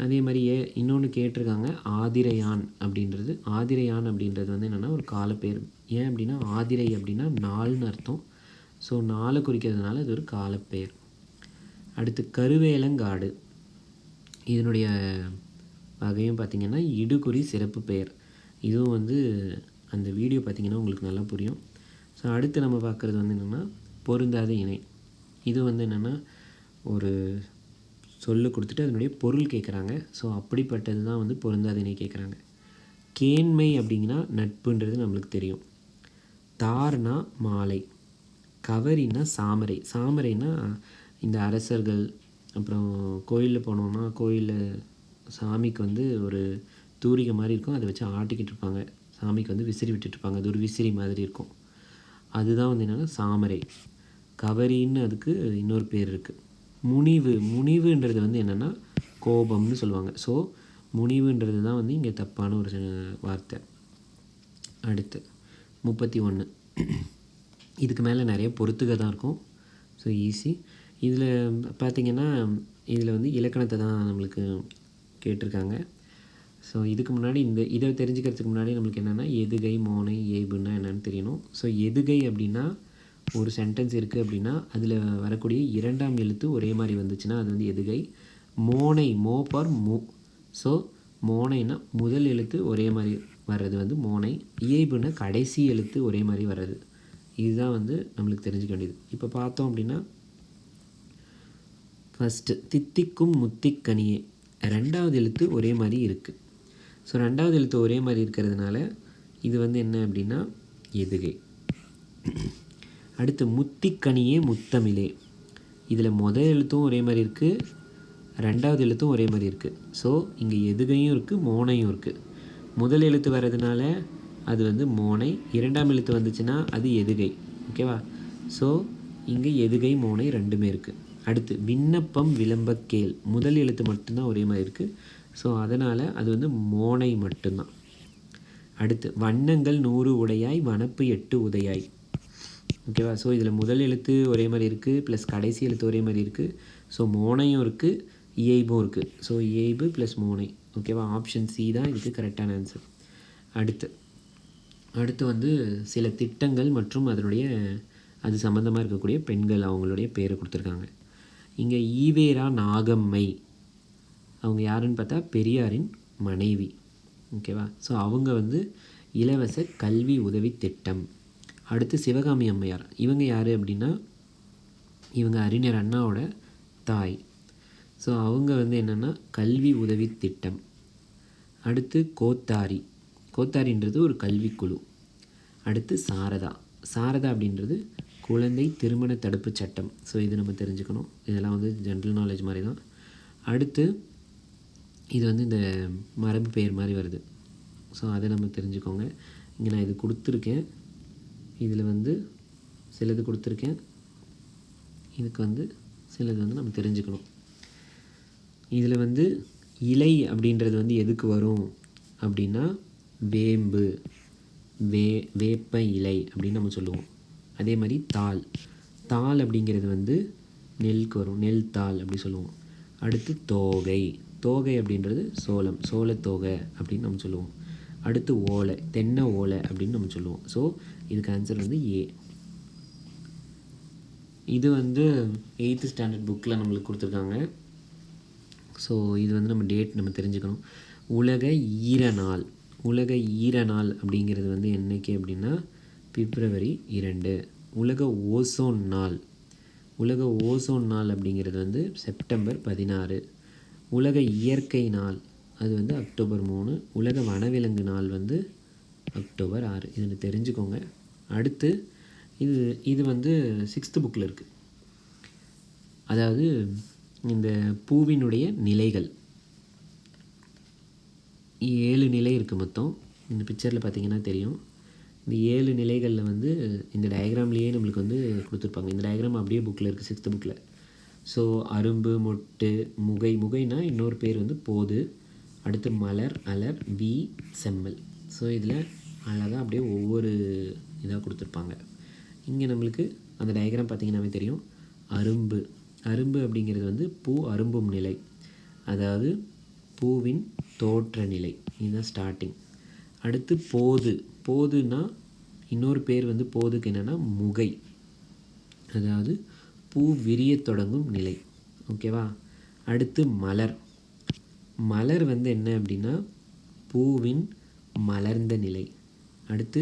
அதே மாதிரி இன்னொன்று கேட்டிருக்காங்க, ஆதிரையான் அப்படின்றது. ஆதிரையான் அப்படின்றது வந்து என்னென்னா ஒரு காலப்பெயர். ஏன் அப்படின்னா ஆதிரை அப்படின்னா நாள்னு அர்த்தம். ஸோ நாளை குறிக்கிறதுனால இது ஒரு காலப்பெயர். அடுத்து கருவேலங்காடு. இதனுடைய வகையும் பார்த்திங்கன்னா இடுகுறி சிறப்பு பெயர். இதுவும் வந்து அந்த வீடியோ பார்த்திங்கன்னா உங்களுக்கு நல்லா புரியும். ஸோ அடுத்து நம்ம பார்க்குறது வந்து என்னென்னா பொருந்தாத இணை. இது வந்து என்னென்னா ஒரு சொல்லு கொடுத்துட்டு அதனுடைய பொருள் கேட்குறாங்க. ஸோ அப்படிப்பட்டது தான் வந்து பொருந்தாத இணை கேட்குறாங்க. கேண்மை அப்படிங்கன்னா நட்புன்றது நம்மளுக்கு தெரியும். தார்னா மாலை, கவரின்னா சாமரை. சாமரைனா இந்த அரசர்கள், அப்புறம் கோயிலில் போனோம்னா கோயிலில் சாமிக்கு வந்து ஒரு தூரிகை மாதிரி இருக்கும், அதை வச்சு ஆட்டிக்கிட்டு இருப்பாங்க. சாமிக்கு வந்து விசிறி விட்டுட்ருப்பாங்க. அது ஒரு விசிறி மாதிரி இருக்கும். அதுதான் வந்து என்னென்னா சாமரை. கவரின்னு அதுக்கு இன்னொரு பேர் இருக்குது. முனிவுன்றது வந்து என்னென்னா கோபம்னு சொல்லுவாங்க. ஸோ முனிவுன்றது தான் வந்து இங்கே தப்பான ஒரு வார்த்தை. அடுத்து 31. இதுக்கு மேலே நிறைய பொறுத்துக்க தான் இருக்கும். So easy. இதில் பார்த்திங்கன்னா இதில் வந்து இலக்கணத்தை தான் நம்மளுக்கு கேட்டிருக்காங்க. ஸோ இதுக்கு முன்னாடி இதை தெரிஞ்சுக்கிறதுக்கு முன்னாடி நம்மளுக்கு என்னென்னா எதுகை, மோனை, ஏய்புன்னா என்னென்னு தெரியணும். ஸோ எதுகை அப்படின்னா ஒரு சென்டென்ஸ் இருக்குது அப்படின்னா அதில் வரக்கூடிய இரண்டாம் எழுத்து ஒரே மாதிரி வந்துச்சுன்னா அது வந்து எதுகை. மோனை, மோ ஃபார் மு. ஸோ மோனைனா முதல் எழுத்து ஒரே மாதிரி வர்றது வந்து மோனை. இயைபுன்னா கடைசி எழுத்து ஒரே மாதிரி வர்றது. இதுதான் வந்து நம்மளுக்கு தெரிஞ்சுக்க வேண்டியது. இப்போ பார்த்தோம் அப்படின்னா ஃபஸ்ட்டு தித்திக்கும் முத்திக்கனியே ரெண்டாவது எழுத்து ஒரே மாதிரி இருக்குது. ஸோ ரெண்டாவது எழுத்து ஒரே மாதிரி இருக்கிறதுனால இது வந்து என்ன அப்படின்னா எதுகை. அடுத்து முத்திக்கனியே முத்தமிழே. இதில் முதல் எழுத்தும் ஒரே மாதிரி இருக்குது, ரெண்டாவது எழுத்தும் ஒரே மாதிரி இருக்குது. ஸோ இங்கே எதுகையும் இருக்குது, மோனையும் இருக்குது. முதல் எழுத்து வர்றதுனால அது வந்து மோனை, இரண்டாம் எழுத்து வந்துச்சுன்னா அது எதுகை. ஓகேவா? ஸோ இங்கே எதுகை, மோனை ரெண்டுமே இருக்குது. அடுத்து விண்ணப்பம் விளம்ப கேள். முதல் எழுத்து மட்டும்தான் ஒரே மாதிரி இருக்குது. ஸோ அதனால் அது வந்து மோனை மட்டும்தான். அடுத்து வண்ணங்கள் 100 உடையாய் வனப்பு 8 உதையாய். ஓகேவா? ஸோ இதில் முதல் எழுத்து ஒரே மாதிரி இருக்குது ப்ளஸ் கடைசி எழுத்து ஒரே மாதிரி இருக்குது. ஸோ மோனையும் இருக்குது, இயைபும் இருக்குது. ஸோ இயைபு ப்ளஸ் மோனை. ஓகேவா? ஆப்ஷன் சி தான் இதுக்கு கரெக்டான ஆன்சர். அடுத்து வந்து சில திட்டங்கள் மற்றும் அதனுடைய அது சம்மந்தமாக இருக்கக்கூடிய பெண்கள் அவங்களுடைய பேரை கொடுத்துருக்காங்க. இங்கே ஈவேரா நாகம்மை அவங்க யாருன்னு பார்த்தா பெரியாரின் மனைவி. ஓகேவா? ஸோ அவங்க வந்து இலவச கல்வி உதவி திட்டம். அடுத்து சிவகாமி அம்மையார். இவங்க யார் அப்படின்னா இவங்க அறிஞர் அண்ணாவோட தாய். ஸோ அவங்க வந்து என்னென்னா கல்வி உதவி திட்டம். அடுத்து கோத்தாரின்றது ஒரு கல்விக்குழு. அடுத்து சாரதா அப்படின்றது குழந்தை திருமண தடுப்பு சட்டம். ஸோ இது நம்ம தெரிஞ்சுக்கணும். இதெல்லாம் வந்து ஜென்ரல் நாலேஜ் மாதிரி தான். அடுத்து இது வந்து இந்த மரபு பெயர் மாதிரி வருது. ஸோ அதை நம்ம தெரிஞ்சுக்கோங்க. இங்கே நான் இது கொடுத்துருக்கேன். இதில் வந்து சிலது கொடுத்துருக்கேன். இதுக்கு வந்து சிலது வந்து நம்ம தெரிஞ்சுக்கணும். இதில் வந்து இலை அப்படின்றது வந்து எதுக்கு வரும் அப்படின்னா வேம்பு, வேப்ப இலை அப்படின்னு நம்ம சொல்லுவோம். அதே மாதிரி தாள் அப்படிங்கிறது வந்து நெல்லுக்கு வரும், நெல் தாள் அப்படி சொல்லுவோம். அடுத்து தோகை அப்படின்றது சோளத்தோகை அப்படின்னு நம்ம சொல்லுவோம். அடுத்து ஓலை, தென்னை ஓலை அப்படின்னு நம்ம சொல்லுவோம். ஸோ இதுக்கு ஆன்சர் வந்து ஏ. இது வந்து 8th ஸ்டாண்டர்ட் புக்கில் நம்மளுக்கு கொடுத்துருக்காங்க. ஸோ இது வந்து நம்ம டேட் நம்ம தெரிஞ்சுக்கணும். உலக ஈர நாள் அப்படிங்கிறது வந்து என்னைக்கு அப்படின்னா பிப்ரவரி 2. உலக ஓசோன் நாள் அப்படிங்கிறது வந்து செப்டம்பர் 16. உலக இயற்கை நாள் அது வந்து அக்டோபர் 3. உலக வனவிலங்கு நாள் வந்து அக்டோபர் 6. இதில் தெரிஞ்சுக்கோங்க. அடுத்து இது வந்து 6th புக்கில் இருக்குது. அதாவது இந்த பூவினுடைய நிலைகள் 7 நிலை இருக்குது மொத்தம். இந்த பிக்சரில் பார்த்திங்கன்னா தெரியும். இந்த 7 நிலைகளில் வந்து இந்த டயக்ராம்லேயே நம்மளுக்கு வந்து கொடுத்துருப்பாங்க. இந்த டயக்ராம் அப்படியே புக்கில் இருக்குது 6th புக்கில். ஸோ அரும்பு, மொட்டு, முகைனா இன்னொரு பேர் வந்து போது. அடுத்து மலர், அலர், செம்மல். ஸோ இதில் அழகாக அப்படியே ஒவ்வொரு இதாக கொடுத்துருப்பாங்க. இங்கே நம்மளுக்கு அந்த டயக்ராம் பார்த்திங்கன்னாவே தெரியும். அரும்பு அப்படிங்கிறது வந்து பூ அரும்பும் நிலை, அதாவது பூவின் தோற்ற நிலை. இதுதான் ஸ்டார்டிங். அடுத்து போதுன்னா இன்னொரு பேர் வந்து போதுக்கு என்னென்னா முகை, அதாவது பூ விரிய தொடங்கும் நிலை. ஓகேவா? அடுத்து மலர் வந்து என்ன அப்படின்னா பூவின் மலர்ந்த நிலை. அடுத்து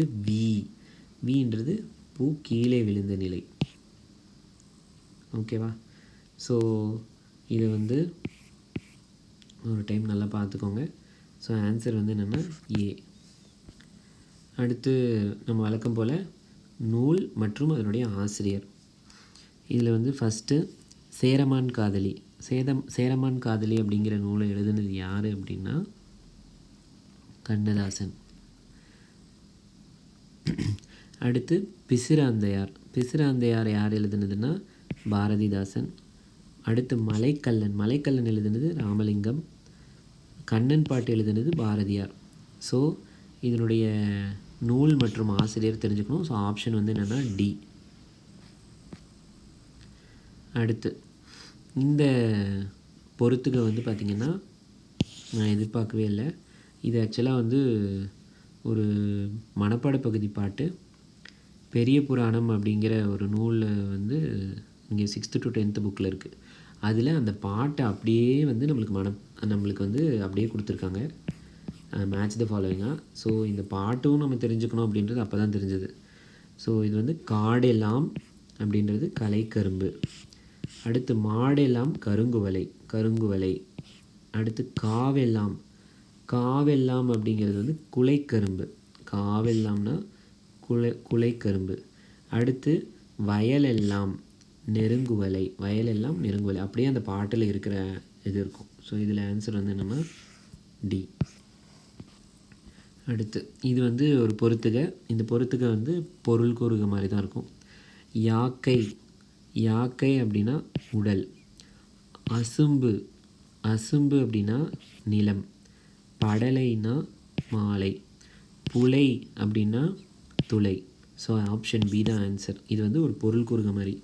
வீன்றது பூ கீழே விழுந்த நிலை. ஓகேவா? ஸோ இதை வந்து ஒரு டைம் நல்லா பார்த்துக்கோங்க. ஸோ ஆன்சர் வந்து என்னென்னா ஏ. அடுத்து நம்ம வழக்கம் போல் நூல் மற்றும் அதனுடைய ஆசிரியர். இதில் வந்து ஃபஸ்ட்டு சேரமான் காதலி அப்படிங்கிற நூலை எழுதுனது யார் அப்படின்னா கண்ணதாசன். அடுத்து பிசிராந்தையார் யார் எழுதுனதுன்னா பாரதிதாசன். அடுத்து மலைக்கல்லன். மலைக்கல்லன் எழுதுனது ராமலிங்கம். கண்ணன் பாட்டு எழுதுனது பாரதியார். ஸோ இதனுடைய நூல் மற்றும் ஆசிரியர் தெரிஞ்சுக்கணும். ஸோ ஆப்ஷன் வந்து என்னென்னா டி. அடுத்து இந்த பொறுத்துக்க வந்து பார்த்திங்கன்னா நான் எதிர்பார்க்கவே இல்லை. இது ஆக்சுவலாக வந்து ஒரு மனப்பாட பகுதி பாட்டு. பெரிய புராணம் அப்படிங்கிற ஒரு நூலில் வந்து இங்கே 6th to 10th புக்கில் இருக்குது. அதில் அந்த பாட்டை அப்படியே வந்து நம்மளுக்கு வந்து அப்படியே கொடுத்துருக்காங்க, மேட்ச் த ஃபாலோவிங்காக. ஸோ இந்த பாட்டும் நம்ம தெரிஞ்சுக்கணும் அப்படின்றது அப்போ தான் தெரிஞ்சது. ஸோ இது வந்து காடெல்லாம் அப்படின்றது கலைக்கரும்பு. அடுத்து மாடெல்லாம் கருங்குவலை. அடுத்து காவெல்லாம் அப்படிங்கிறது வந்து குலைக்கரும்பு. காவெல்லாம்னா குலைக்கரும்பு. அடுத்து வயலெல்லாம் நெருங்குவலை. அப்படியே அந்த பாட்டில் இருக்கிற இது இருக்கும். ஸோ இதில் ஆன்சர் வந்து என்னென்னா டி. அடுத்து இது வந்து ஒரு பொறுத்துக. இந்த பொறுத்துக வந்து பொருள் கூறுக மாதிரி தான் இருக்கும். யாக்கை அப்படின்னா உடல். அசும்பு அப்படின்னா நிலம். படலைனா மாலை. புலை அப்படின்னா துளை. ஸோ ஆப்ஷன் பி தான் ஆன்சர். இது வந்து ஒரு பொருள் கூறுக மாதிரி.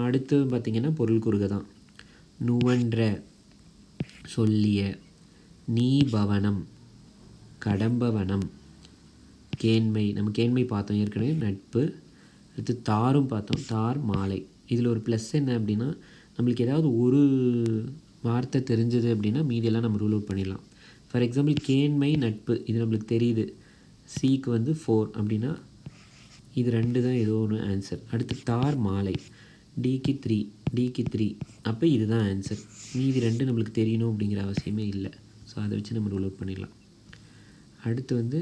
அடுத்து பார்த்திங்கன்னா பொருள் கூறுக தான். நுவன்ற சொல்லிய. நீபவனம் கடம்பவனம். கேண்மை, நம்ம கேண்மை பார்த்தோம் ஏற்கனவே, நட்பு. அடுத்து தாரும் பார்த்தோம், தார் மாலை. இதில் ஒரு ப்ளஸ் என்ன அப்படின்னா நம்மளுக்கு ஏதாவது ஒரு வார்த்தை தெரிஞ்சது அப்படின்னா மீதியெல்லாம் நம்ம ரூல் அவுட் பண்ணிடலாம். ஃபார் எக்ஸாம்பிள் கேண்மை நட்பு இது நம்மளுக்கு தெரியுது, சிக்கு வந்து 4 அப்படின்னா இது 2 தான் ஏதோ ஒன்று ஆன்சர். அடுத்து தார் மாலை, டிக்கு 3 அப்போ இதுதான் ஆன்சர். மீதி 2 நம்மளுக்கு தெரியணும் அப்படிங்கிற அவசியமே இல்லை. ஸோ அதை வச்சு நம்ம ரூல் அவுட் பண்ணிடலாம். அடுத்து வந்து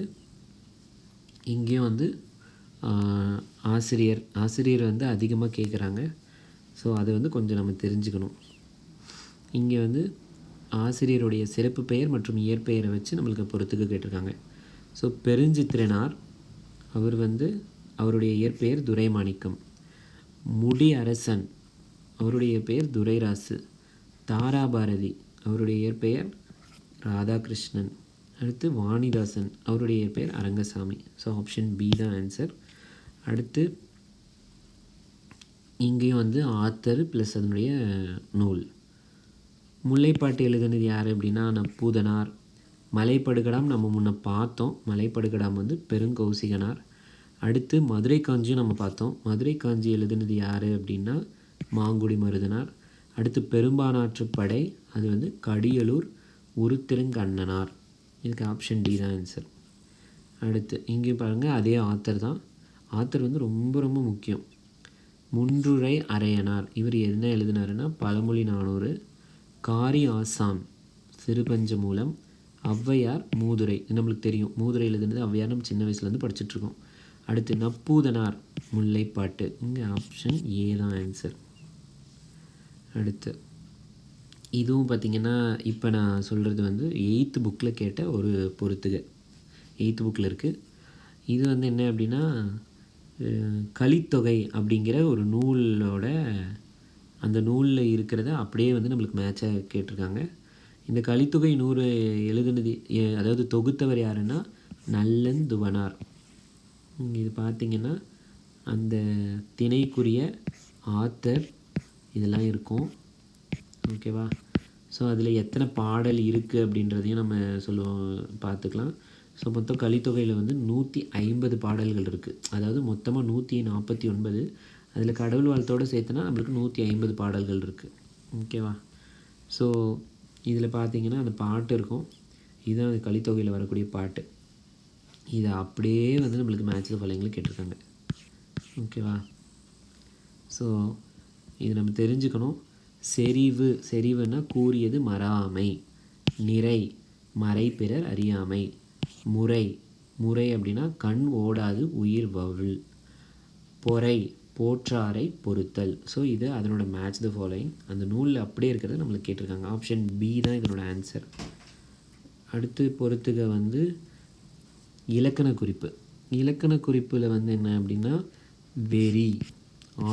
இங்கேயும் வந்து ஆசிரியர் வந்து அதிகமாக கேட்குறாங்க. ஸோ அதை வந்து கொஞ்சம் நம்ம தெரிஞ்சுக்கணும். இங்கே வந்து ஆசிரியருடைய சிறப்பு பெயர் மற்றும் இயற்பெயரை வச்சு நம்மளுக்கு பொறுத்துக்க கேட்டிருக்காங்க. ஸோ பெருஞ்சித்திரனார் அவர் வந்து அவருடைய இயற்பெயர் துரைமாணிக்கம். முடி அரசன் அவருடைய பெயர் துரைராசு. தாராபாரதி அவருடைய இயற்பெயர் ராதாகிருஷ்ணன். அடுத்து வாணிதாசன் அவருடைய இயற்பெயர் அரங்கசாமி. ஸோ ஆப்ஷன் பி தான் ஆன்சர். அடுத்து இங்கேயும் வந்து ஆத்தர் ப்ளஸ் அதனுடைய நூல். முல்லைப்பாட்டு எழுதுனது யார் அப்படின்னா நப்பூதனார். மலைப்படுகடாம் நம்ம முன்ன பார்த்தோம், மலைப்படுகடாம் வந்து பெருங்கௌசிகனார். அடுத்து மதுரை காஞ்சியும் நம்ம பார்த்தோம், மதுரை காஞ்சி எழுதுனது யார் அப்படின்னா மாங்குடி மருதனார். அடுத்து பெரும்பானாற்றுப்படை அது வந்து கடியலூர் உருத்திருங்கண்ணனார். இதுக்கு ஆப்ஷன் டி தான் ஆன்சர். அடுத்து இங்கேயும் பாருங்கள் அதே ஆத்தர் தான். ஆத்தர் வந்து ரொம்ப ரொம்ப முக்கியம். முன்றுரை அரையனார் இவர் என்ன எழுதினாருன்னா பழமொழி 400. காரி ஆசான் சிறுபஞ்ச மூலம். ஔவையார் மூதுரை, இது நம்மளுக்கு தெரியும், மூதுரை எழுதுனது ஔவையார் நம்ம சின்ன வயசுலேருந்து படிச்சுட்ருக்கோம். அடுத்து நப்பூதனார் முல்லைப்பாட்டு, இங்கே ஆப்ஷன் ஏ தான் ஆன்சர். அடுத்து இதுவும் பார்த்திங்கன்னா இப்போ நான் சொல்கிறது வந்து 8th புக்கில் கேட்ட ஒரு பொறுத்துக, 8th புக்கில் இருக்குது. இது வந்து என்ன அப்படின்னா கலித்தொகை அப்படிங்கிற ஒரு நூலோட அந்த நூலில் இருக்கிறத அப்படியே வந்து நம்மளுக்கு மேட்சாக கேட்டிருக்காங்க. இந்த கலித்தொகை 100 எழுதுனது அதாவது தொகுத்தவர் யாருன்னா நல்லந்துவனார். இது பார்த்திங்கன்னா அந்த திணைக்குரிய ஆத்தர் இதெல்லாம் இருக்கும். ஓகேவா? ஸோ அதில் எத்தனை பாடல் இருக்குது அப்படின்றதையும் நம்ம பார்த்துக்கலாம். ஸோ மொத்தம் கலித்தொகையில் வந்து 150 பாடல்கள் இருக்குது. அதாவது மொத்தமாக 149. அதில் கடவுள் வாழ்த்தோடு சேர்த்துனா நம்மளுக்கு 150 பாடல்கள் இருக்குது. ஓகேவா? ஸோ இதில் பார்த்திங்கன்னா அந்த பாட்டு இருக்கும், இதுதான் அந்த கலித்தொகையில் வரக்கூடிய பாட்டு. இதை அப்படியே வந்து நம்மளுக்கு மேட்ச் ஃபாலோயிங்கில் கேட்டிருக்காங்க. ஓகேவா? ஸோ இது நம்ம தெரிஞ்சுக்கணும். செறிவுன்னா கூறியது மறாமை. நிறை மறை பிறர் அறியாமை. முறை அப்படின்னா கண் ஓடாது உயிர் வவுள். பொறை போற்றாரை பொறுத்தல். ஸோ இது அதனோட மேட்ச் த ஃபாலோயிங் அந்த நூலில் அப்படியே இருக்கிறத நம்மளுக்கு கேட்டிருக்காங்க. ஆப்ஷன் பி தான் இதனோட ஆன்சர். அடுத்து பொறுத்துக வந்து இலக்கண குறிப்பு. இலக்கண குறிப்பில் வந்து என்ன அப்படின்னா வெறி,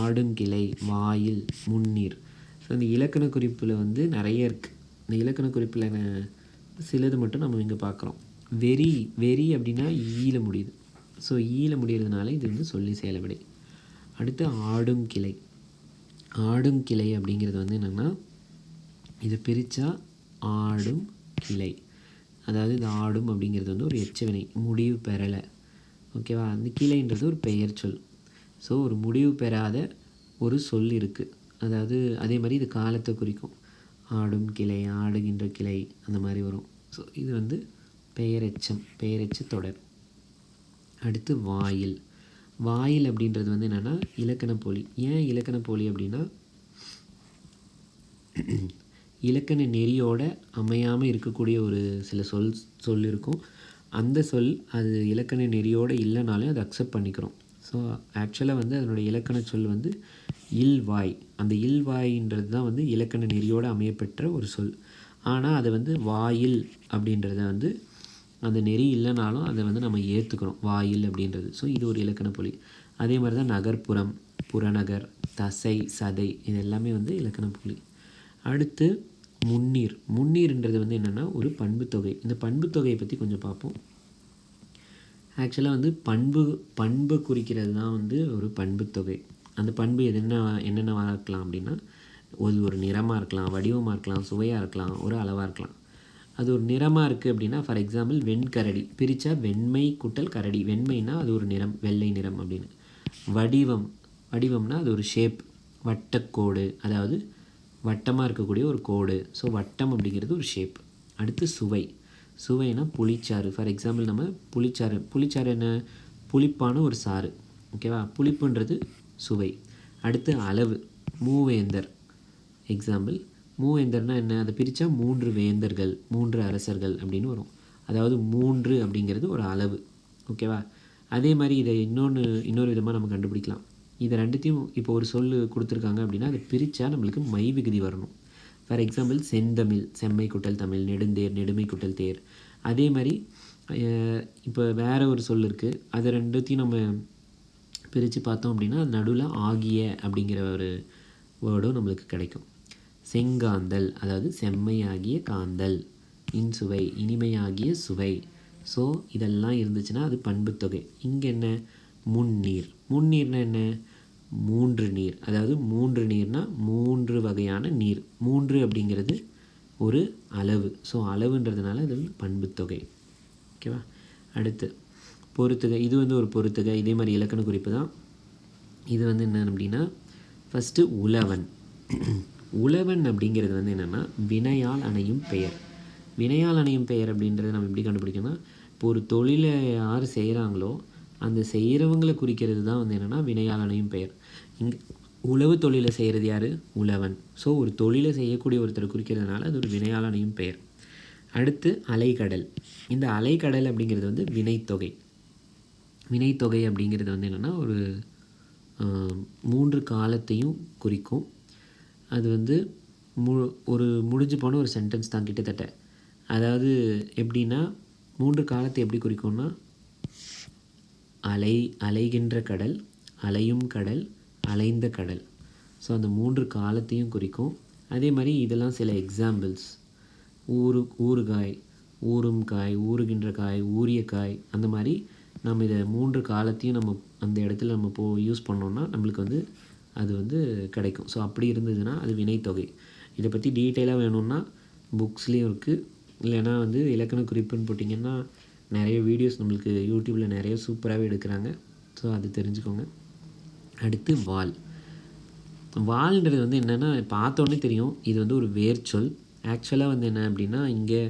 ஆடுங்கிளை, வாயில், முன்னீர். ஸோ இந்த இலக்கண குறிப்பில் வந்து நிறைய இருக்குது. இந்த இலக்கண குறிப்பில் சிலது மட்டும் நம்ம இங்கே பார்க்குறோம். வெறி, வெறி அப்படின்னா ஈல முடியுது. ஸோ ஈல முடிகிறதுனால இது வந்து சொல்லி செயலவிடை. அடுத்து ஆடும் கிளை. ஆடும் கிளை அப்படிங்கிறது வந்து என்னென்னா, இதை பிரித்தா ஆடும் கிளை. அதாவது இந்த ஆடும் அப்படிங்கிறது வந்து ஒரு எச்சவினை, முடிவு பெறலை. ஓகேவா? அந்த கிளைன்றது ஒரு பெயர் சொல். ஸோ ஒரு முடிவு பெறாத ஒரு சொல் இருக்குது. அதாவது அதே மாதிரி இது காலத்தை குறிக்கும். ஆடும் கிளை, ஆடுகின்ற கிளை, அந்த மாதிரி வரும். ஸோ இது வந்து பெயரெச்சம், பெயரெச்ச தொடர். அடுத்து வாயில். வாயில் அப்படின்றது வந்து என்னென்னா இலக்கணப்போலி. ஏன் இலக்கணப்போலி அப்படின்னா, இலக்கண நெறியோட அமையாமல் இருக்கக்கூடிய ஒரு சில சொல் இருக்கும். அந்த சொல் அது இலக்கண நெறியோடு இல்லைனாலும் அதை அக்செப்ட் பண்ணிக்கிறோம். ஸோ ஆக்சுவலாக வந்து அதனுடைய இலக்கண சொல் வந்து இல்வாய். அந்த இல்வாயின்றது தான் வந்து இலக்கண நெறியோடு அமையப்பெற்ற ஒரு சொல். ஆனால் அதை வந்து வாயில் அப்படின்றத வந்து அந்த நெறி இல்லைனாலும் அதை வந்து நம்ம ஏற்றுக்கிறோம், வாயில் அப்படின்றது. ஸோ இது ஒரு இலக்கணப்பொலி. அதே மாதிரி தான் நகர்ப்புறம், புறநகர், தசை, சதை, இது எல்லாமே வந்து இலக்கணப்பொலி. அடுத்து முன்னீர். முன்னீர்ன்றது வந்து என்னென்னா ஒரு பண்புத்தொகை. இந்த பண்புத்தொகையை பற்றி கொஞ்சம் பார்ப்போம். ஆக்சுவலாக வந்து பண்பு குறிக்கிறது தான் வந்து ஒரு பண்புத்தொகை. அந்த பண்பு என்னென்னவாக இருக்கலாம் அப்படின்னா, ஒரு நிறமாக இருக்கலாம், வடிவமாக இருக்கலாம், சுவையாக இருக்கலாம், ஒரு அளவாக இருக்கலாம். அது ஒரு நிறமாக இருக்குது அப்படின்னா, ஃபார் எக்ஸாம்பிள் வெண்கரடி பிரித்தா வெண்மை கூட்டல் கரடி. வெண்மைனா அது ஒரு நிறம், வெள்ளை நிறம் அப்படின்னு. வடிவம்னா அது ஒரு ஷேப், வட்டக்கோடு, அதாவது வட்டமாக இருக்கக்கூடிய ஒரு கோடு. ஸோ வட்டம் அப்படிங்கிறது ஒரு ஷேப். அடுத்து சுவைனா புளிச்சாறு. ஃபார் எக்ஸாம்பிள் நம்ம புளிச்சாறு என்ன, புளிப்பான ஒரு சாறு. ஓகேவா? புளிப்புன்றது சுவை. அடுத்து அளவு, மூவேந்தர். எக்ஸாம்பிள் மூவேந்தர்னால் என்ன, அதை பிரித்தா 3 வேந்தர்கள், 3 அரசர்கள் அப்படின்னு வரும். அதாவது 3 அப்படிங்கிறது ஒரு அளவு. ஓகேவா? அதே மாதிரி இதை இன்னொரு விதமாக நம்ம கண்டுபிடிக்கலாம். இதை ரெண்டுத்தையும் இப்போ ஒரு சொல் கொடுத்துருக்காங்க அப்படின்னா அதை பிரித்தா நம்மளுக்கு மை விகுதி வரணும். ஃபார் எக்ஸாம்பிள் செந்தமிழ், செம்மை குட்டல் தமிழ், நெடுந்தேர், நெடுமை குட்டல் தேர். அதே மாதிரி இப்போ வேறு ஒரு சொல் இருக்குது, அதை ரெண்டுத்தையும் நம்ம பிரித்து பார்த்தோம் அப்படின்னா அது நடுவில் ஆகிய அப்படிங்கிற ஒரு வேர்டும் நம்மளுக்கு கிடைக்கும். செங்காந்தல், அதாவது செம்மையாகிய காந்தல், இன்சுவை, இனிமையாகிய சுவை. ஸோ இதெல்லாம் இருந்துச்சுன்னா அது பண்புத்தொகை. இங்கே என்ன, முன்னீர்னா என்ன, 3 நீர். அதாவது 3 நீர்னால் 3 வகையான நீர். 3 அப்படிங்கிறது ஒரு அளவு. ஸோ அளவுன்றதுனால அது பண்புத்தொகை. ஓகேவா? அடுத்து பொறுத்துகை. இது வந்து ஒரு பொறுத்துகை. இதே மாதிரி இலக்கண குறிப்பு தான். இது வந்து என்ன அப்படின்னா, ஃபஸ்ட்டு உழவன். உழவன் அப்படிங்கிறது வந்து என்னென்னா வினையால் அணையும் பெயர். வினையால் அணையும் பெயர் அப்படின்றத நம்ம எப்படி கண்டுபிடிக்கணும்னா, இப்போ ஒரு தொழிலை யார் செய்கிறாங்களோ அந்த செய்கிறவங்களை குறிக்கிறது தான் வந்து என்னென்னா வினையால் அணையும் பெயர். இங்கே உழவு தொழிலை செய்கிறது யார், உழவன். ஸோ ஒரு தொழிலை செய்யக்கூடிய ஒருத்தர் குறிக்கிறதுனால அது ஒரு வினையால் அணையும் பெயர். அடுத்து அலைக்கடல். இந்த அலைக்கடல் அப்படிங்கிறது வந்து வினைத்தொகை. வினைத்தொகை அப்படிங்கிறது வந்து என்னென்னா ஒரு 3 காலத்தையும் குறிக்கும். அது வந்து ஒரு முடிஞ்சு போன ஒரு சென்டென்ஸ் தான் கிட்டத்தட்ட. அதாவது எப்படின்னா, 3 காலத்தை எப்படி குறிக்கும்னா, அலைகின்ற கடல், அலையும் கடல், அலைந்த கடல். ஸோ அந்த 3 காலத்தையும் குறிக்கும். அதே மாதிரி இதெல்லாம் சில எக்ஸாம்பிள்ஸ். ஊறுகாய், ஊறும் காய், ஊறுகின்ற காய், ஊறிய காய். அந்த மாதிரி நம்ம இதை 3 காலத்தையும் நம்ம அந்த இடத்துல நம்ம யூஸ் பண்ணோம்னா நம்மளுக்கு வந்து அது வந்து கிடைக்கும். ஸோ அப்படி இருந்ததுன்னா அது வினைத்தொகை. இதை பற்றி டீட்டெயிலாக வேணும்னா புக்ஸ்லேயும் இருக்குது. இல்லைனா வந்து இலக்கண குறிப்புன்னு போட்டிங்கன்னா நிறைய வீடியோஸ் நம்மளுக்கு யூடியூப்பில் நிறைய சூப்பராகவே எடுக்கிறாங்க. ஸோ அது தெரிஞ்சுக்கோங்க. அடுத்து வால்ன்றது வந்து என்னென்னா, பார்த்தோன்னே தெரியும் இது வந்து ஒரு வேர்ச்சொல். ஆக்சுவலாக வந்து என்ன அப்படின்னா, இங்கே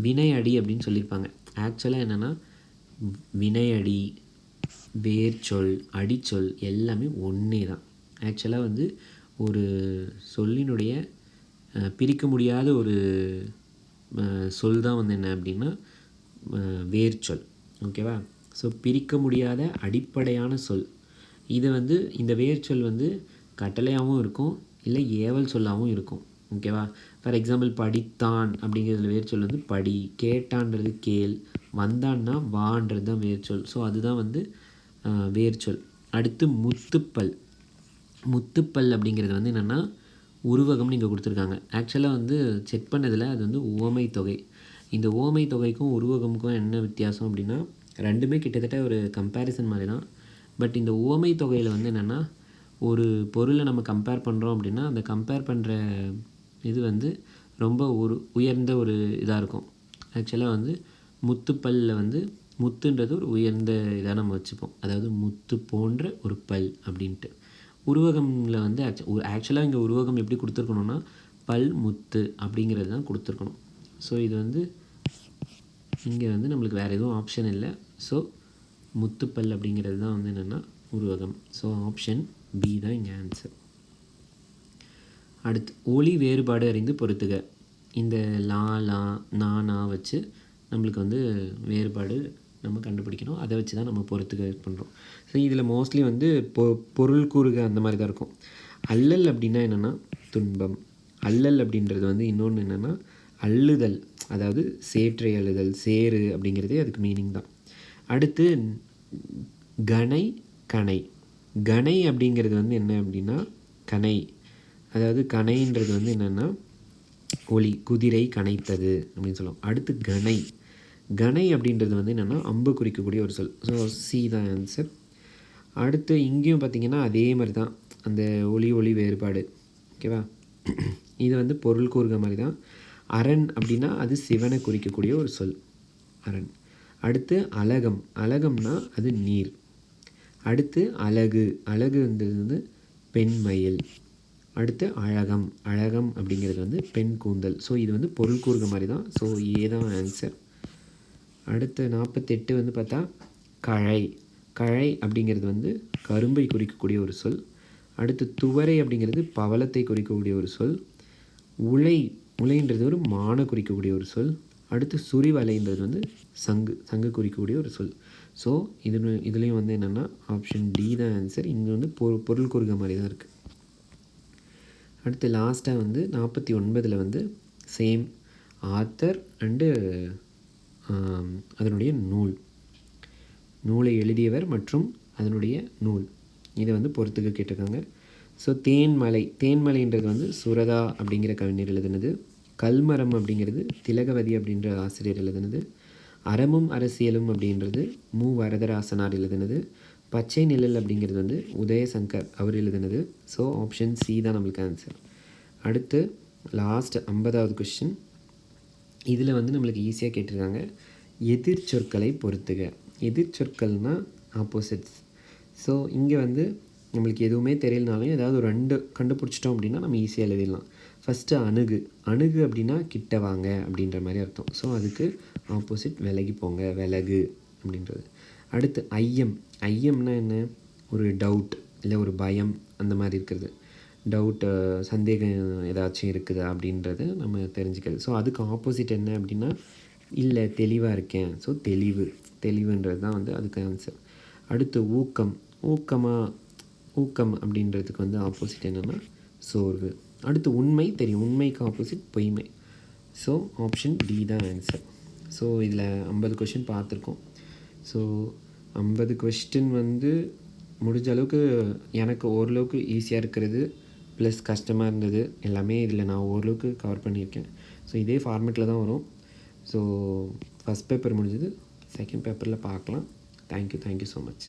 வினையடி அப்படின்னு சொல்லியிருப்பாங்க. ஆக்சுவலாக என்னென்னா வினையடி, வேர்ச்சொல், அடிச்சொல் எல்லாமே ஒன்றே தான். ஆக்சுவலாக வந்து ஒரு சொல்லினுடைய பிரிக்க முடியாத ஒரு சொல் தான் வந்து என்ன அப்படின்னா வேர்ச்சொல். ஓகேவா? ஸோ பிரிக்க முடியாத அடிப்படையான சொல். இது வந்து இந்த வேர்ச்சொல் வந்து கட்டளையாகவும் இருக்கும், இல்லை ஏவல் சொல்லாகவும் இருக்கும். ஓகேவா? ஃபார் எக்ஸாம்பிள் படித்தான் அப்படிங்கிறதுல வேர்ச்சொல் வந்து படி, கேட்டான்றது கேள், வந்தான்னா வான்றது தான் வேர்ச்சொல். ஸோ அதுதான் வந்து வேர்ச்சொல். அடுத்து முத்துப்பல் அப்படிங்கிறது வந்து என்னென்னா உருவகம்னு இங்கே கொடுத்துருக்காங்க. ஆக்சுவலாக வந்து செக் பண்ணதில் அது வந்து உவமை தொகை. இந்த உவமை தொகைக்கும் உருவகமுக்கும் என்ன வித்தியாசம் அப்படின்னா, ரெண்டுமே கிட்டத்தட்ட ஒரு கம்பேரிசன் மாதிரி தான். பட் இந்த உவமை தொகையில் வந்து என்னென்னா, ஒரு பொருளை நம்ம கம்பேர் பண்ணுறோம் அப்படின்னா, அந்த கம்பேர் பண்ணுற இது வந்து ரொம்ப உயர்ந்த ஒரு இதாக இருக்கும். ஆக்சுவலாக வந்து முத்துப்பல்லில் வந்து முத்துன்றது ஒரு உயர்ந்த இதாக நம்ம வச்சுப்போம். அதாவது முத்து போன்ற ஒரு பல் அப்படின்ட்டு. உருவகமில் வந்து ஆக்சுவலாக இங்கே உருவகம் எப்படி கொடுத்துருக்கணும்னா, பல் முத்து அப்படிங்கிறது தான் கொடுத்துருக்கணும். ஸோ இது வந்து இங்கே வந்து நம்மளுக்கு வேறு எதுவும் ஆப்ஷன் இல்லை. ஸோ முத்துப்பல் அப்படிங்கிறது தான் வந்து என்னென்னா உருவகம். ஸோ ஆப்ஷன் பி தான் இங்கே ஆன்சர். அடுத்து ஒலி வேறுபாடு அறிந்து பொறுத்துக. இந்த லா நா வச்சு நம்மளுக்கு வந்து வேறுபாடு நம்ம கண்டுபிடிக்கணும். அதை வச்சு தான் நம்ம பொறுத்துக பண்ணுறோம். ஸோ இதில் மோஸ்ட்லி வந்து பொருள் கூறுக அந்த மாதிரி தான் இருக்கும். அல்லல் அப்படின்னா என்னென்னா துன்பம். அல்லல் அப்படின்றது வந்து இன்னொன்று என்னென்னா அள்ளுதல், அதாவது சேற்றை அள்ளுதல், சேறு அப்படிங்கிறதே அதுக்கு மீனிங் தான். அடுத்து கணை கணை. கணை அப்படிங்கிறது வந்து என்ன அப்படின்னா கணை, அதாவது கணைன்றது வந்து என்னென்னா ஒலி, குதிரை கணைத்தது அப்படின்னு சொல்லுவோம். அடுத்து கணை. கணை அப்படின்றது வந்து என்னென்னா அம்பு குறிக்கக்கூடிய ஒரு சொல். ஸோ சி தான் ஆன்சர். அடுத்து இங்கேயும் பார்த்திங்கன்னா அதே மாதிரி தான் அந்த ஒலி வேறுபாடு. ஓகேவா? இது வந்து பொருள் கூறுக மாதிரி தான். அரண் அப்படின்னா அது சிவனை குறிக்கக்கூடிய ஒரு சொல், அரண். அடுத்து அலகம். அலகம்னா அது நீர். அடுத்து அழகு. அழகுன்றது வந்து பெண்மயில். அடுத்து அழகம். அழகம் அப்படிங்கிறது வந்து பெண் கூந்தல். ஸோ இது வந்து பொருள் கூறுக மாதிரி தான். ஸோ ஏ தான் ஆன்சர். அடுத்து 48 வந்து பார்த்தா கழை. கழை அப்படிங்கிறது வந்து கரும்பை குறிக்கக்கூடிய ஒரு சொல். அடுத்து துவரை அப்படிங்கிறது பவளத்தை குறிக்கக்கூடிய ஒரு சொல். உலைன்றது ஒரு மானை குறிக்கக்கூடிய ஒரு சொல். அடுத்து சுரிவலைன்றது வந்து சங்கு குறிக்கக்கூடிய ஒரு சொல். ஸோ இதுலேயும் வந்து என்னென்னா ஆப்ஷன் டி தான் ஆன்சர். இங்கே வந்து பொருள் கூறுக மாதிரி தான் இருக்குது. அடுத்து லாஸ்ட்டாக வந்து 49 வந்து சேம் ஆத்தர் அண்டு அதனுடைய நூலை எழுதியவர் மற்றும் அதனுடைய நூல், இதை வந்து பொறுத்துக்க கேட்டிருக்காங்க. ஸோ தேன்மலைன்றது வந்து சுரதா அப்படிங்கிற கவிஞர் எழுதுனது. கல்மரம் அப்படிங்கிறது திலகவதி அப்படின்ற ஆசிரியர் எழுதுனது. அறமும் அரசியலும் அப்படின்றது மு வரதராசனார் எழுதுனது. பச்சை நிழல் அப்படிங்கிறது வந்து உதயசங்கர் அவர் எழுதுனது. ஸோ ஆப்ஷன் சி தான் நம்மளுக்கு ஆன்சர். அடுத்து லாஸ்ட் 50வது கொஸ்டின். இதில் வந்து நம்மளுக்கு ஈஸியாக கேட்டிருக்காங்க, எதிர்ச்சொற்களை பொறுத்துக. எதிர்ச்சொற்கள்னால் ஆப்போசிட்ஸ். ஸோ இங்கே வந்து நம்மளுக்கு எதுவுமே தெரியலனாலும் ஏதாவது ஒரு 2 கண்டுபிடிச்சிட்டோம் அப்படின்னா நம்ம ஈஸியாக எழுதிடலாம். ஃபஸ்ட்டு அணுகு அப்படின்னா கிட்ட வாங்க அப்படின்ற மாதிரி அர்த்தம். ஸோ அதுக்கு ஆப்போசிட் விலகி போங்க, விலகு அப்படின்றது. அடுத்து ஐயம்னா என்ன? ஒரு டவுட் இல்லை ஒரு பயம் அந்த மாதிரி இருக்கிறது. டவுட்டு, சந்தேகம் ஏதாச்சும் இருக்குதா அப்படின்றது நம்ம தெரிஞ்சுக்கிறது. ஸோ அதுக்கு ஆப்போசிட் என்ன அப்படின்னா இல்லை தெளிவாக இருக்கேன். ஸோ தெளிவுன்றது தான் வந்து அதுக்கு ஆன்சர். அடுத்து ஊக்கம் அப்படின்றதுக்கு வந்து ஆப்போசிட் என்னென்னா சோர்வு. அடுத்து உண்மைக்கு ஆப்போசிட் பொய்மை. ஸோ ஆப்ஷன் டி தான் ஆன்சர். ஸோ இதில் 50 கொஸ்டின் பார்த்துருக்கோம். ஸோ 50 கொஸ்டின் வந்து முடிஞ்ச அளவுக்கு எனக்கு ஓரளவுக்கு ஈஸியாக இருக்கிறது ப்ளஸ் கஷ்டமாக இருந்தது எல்லாமே இதில் நான் ஓரளவுக்கு கவர் பண்ணியிருக்கேன். ஸோ இதே ஃபார்மேட்டில் தான் வரும். ஸோ ஃபஸ்ட் பேப்பர் முடிஞ்சது, செகண்ட் பேப்பரில் பார்க்கலாம். Thank you so much.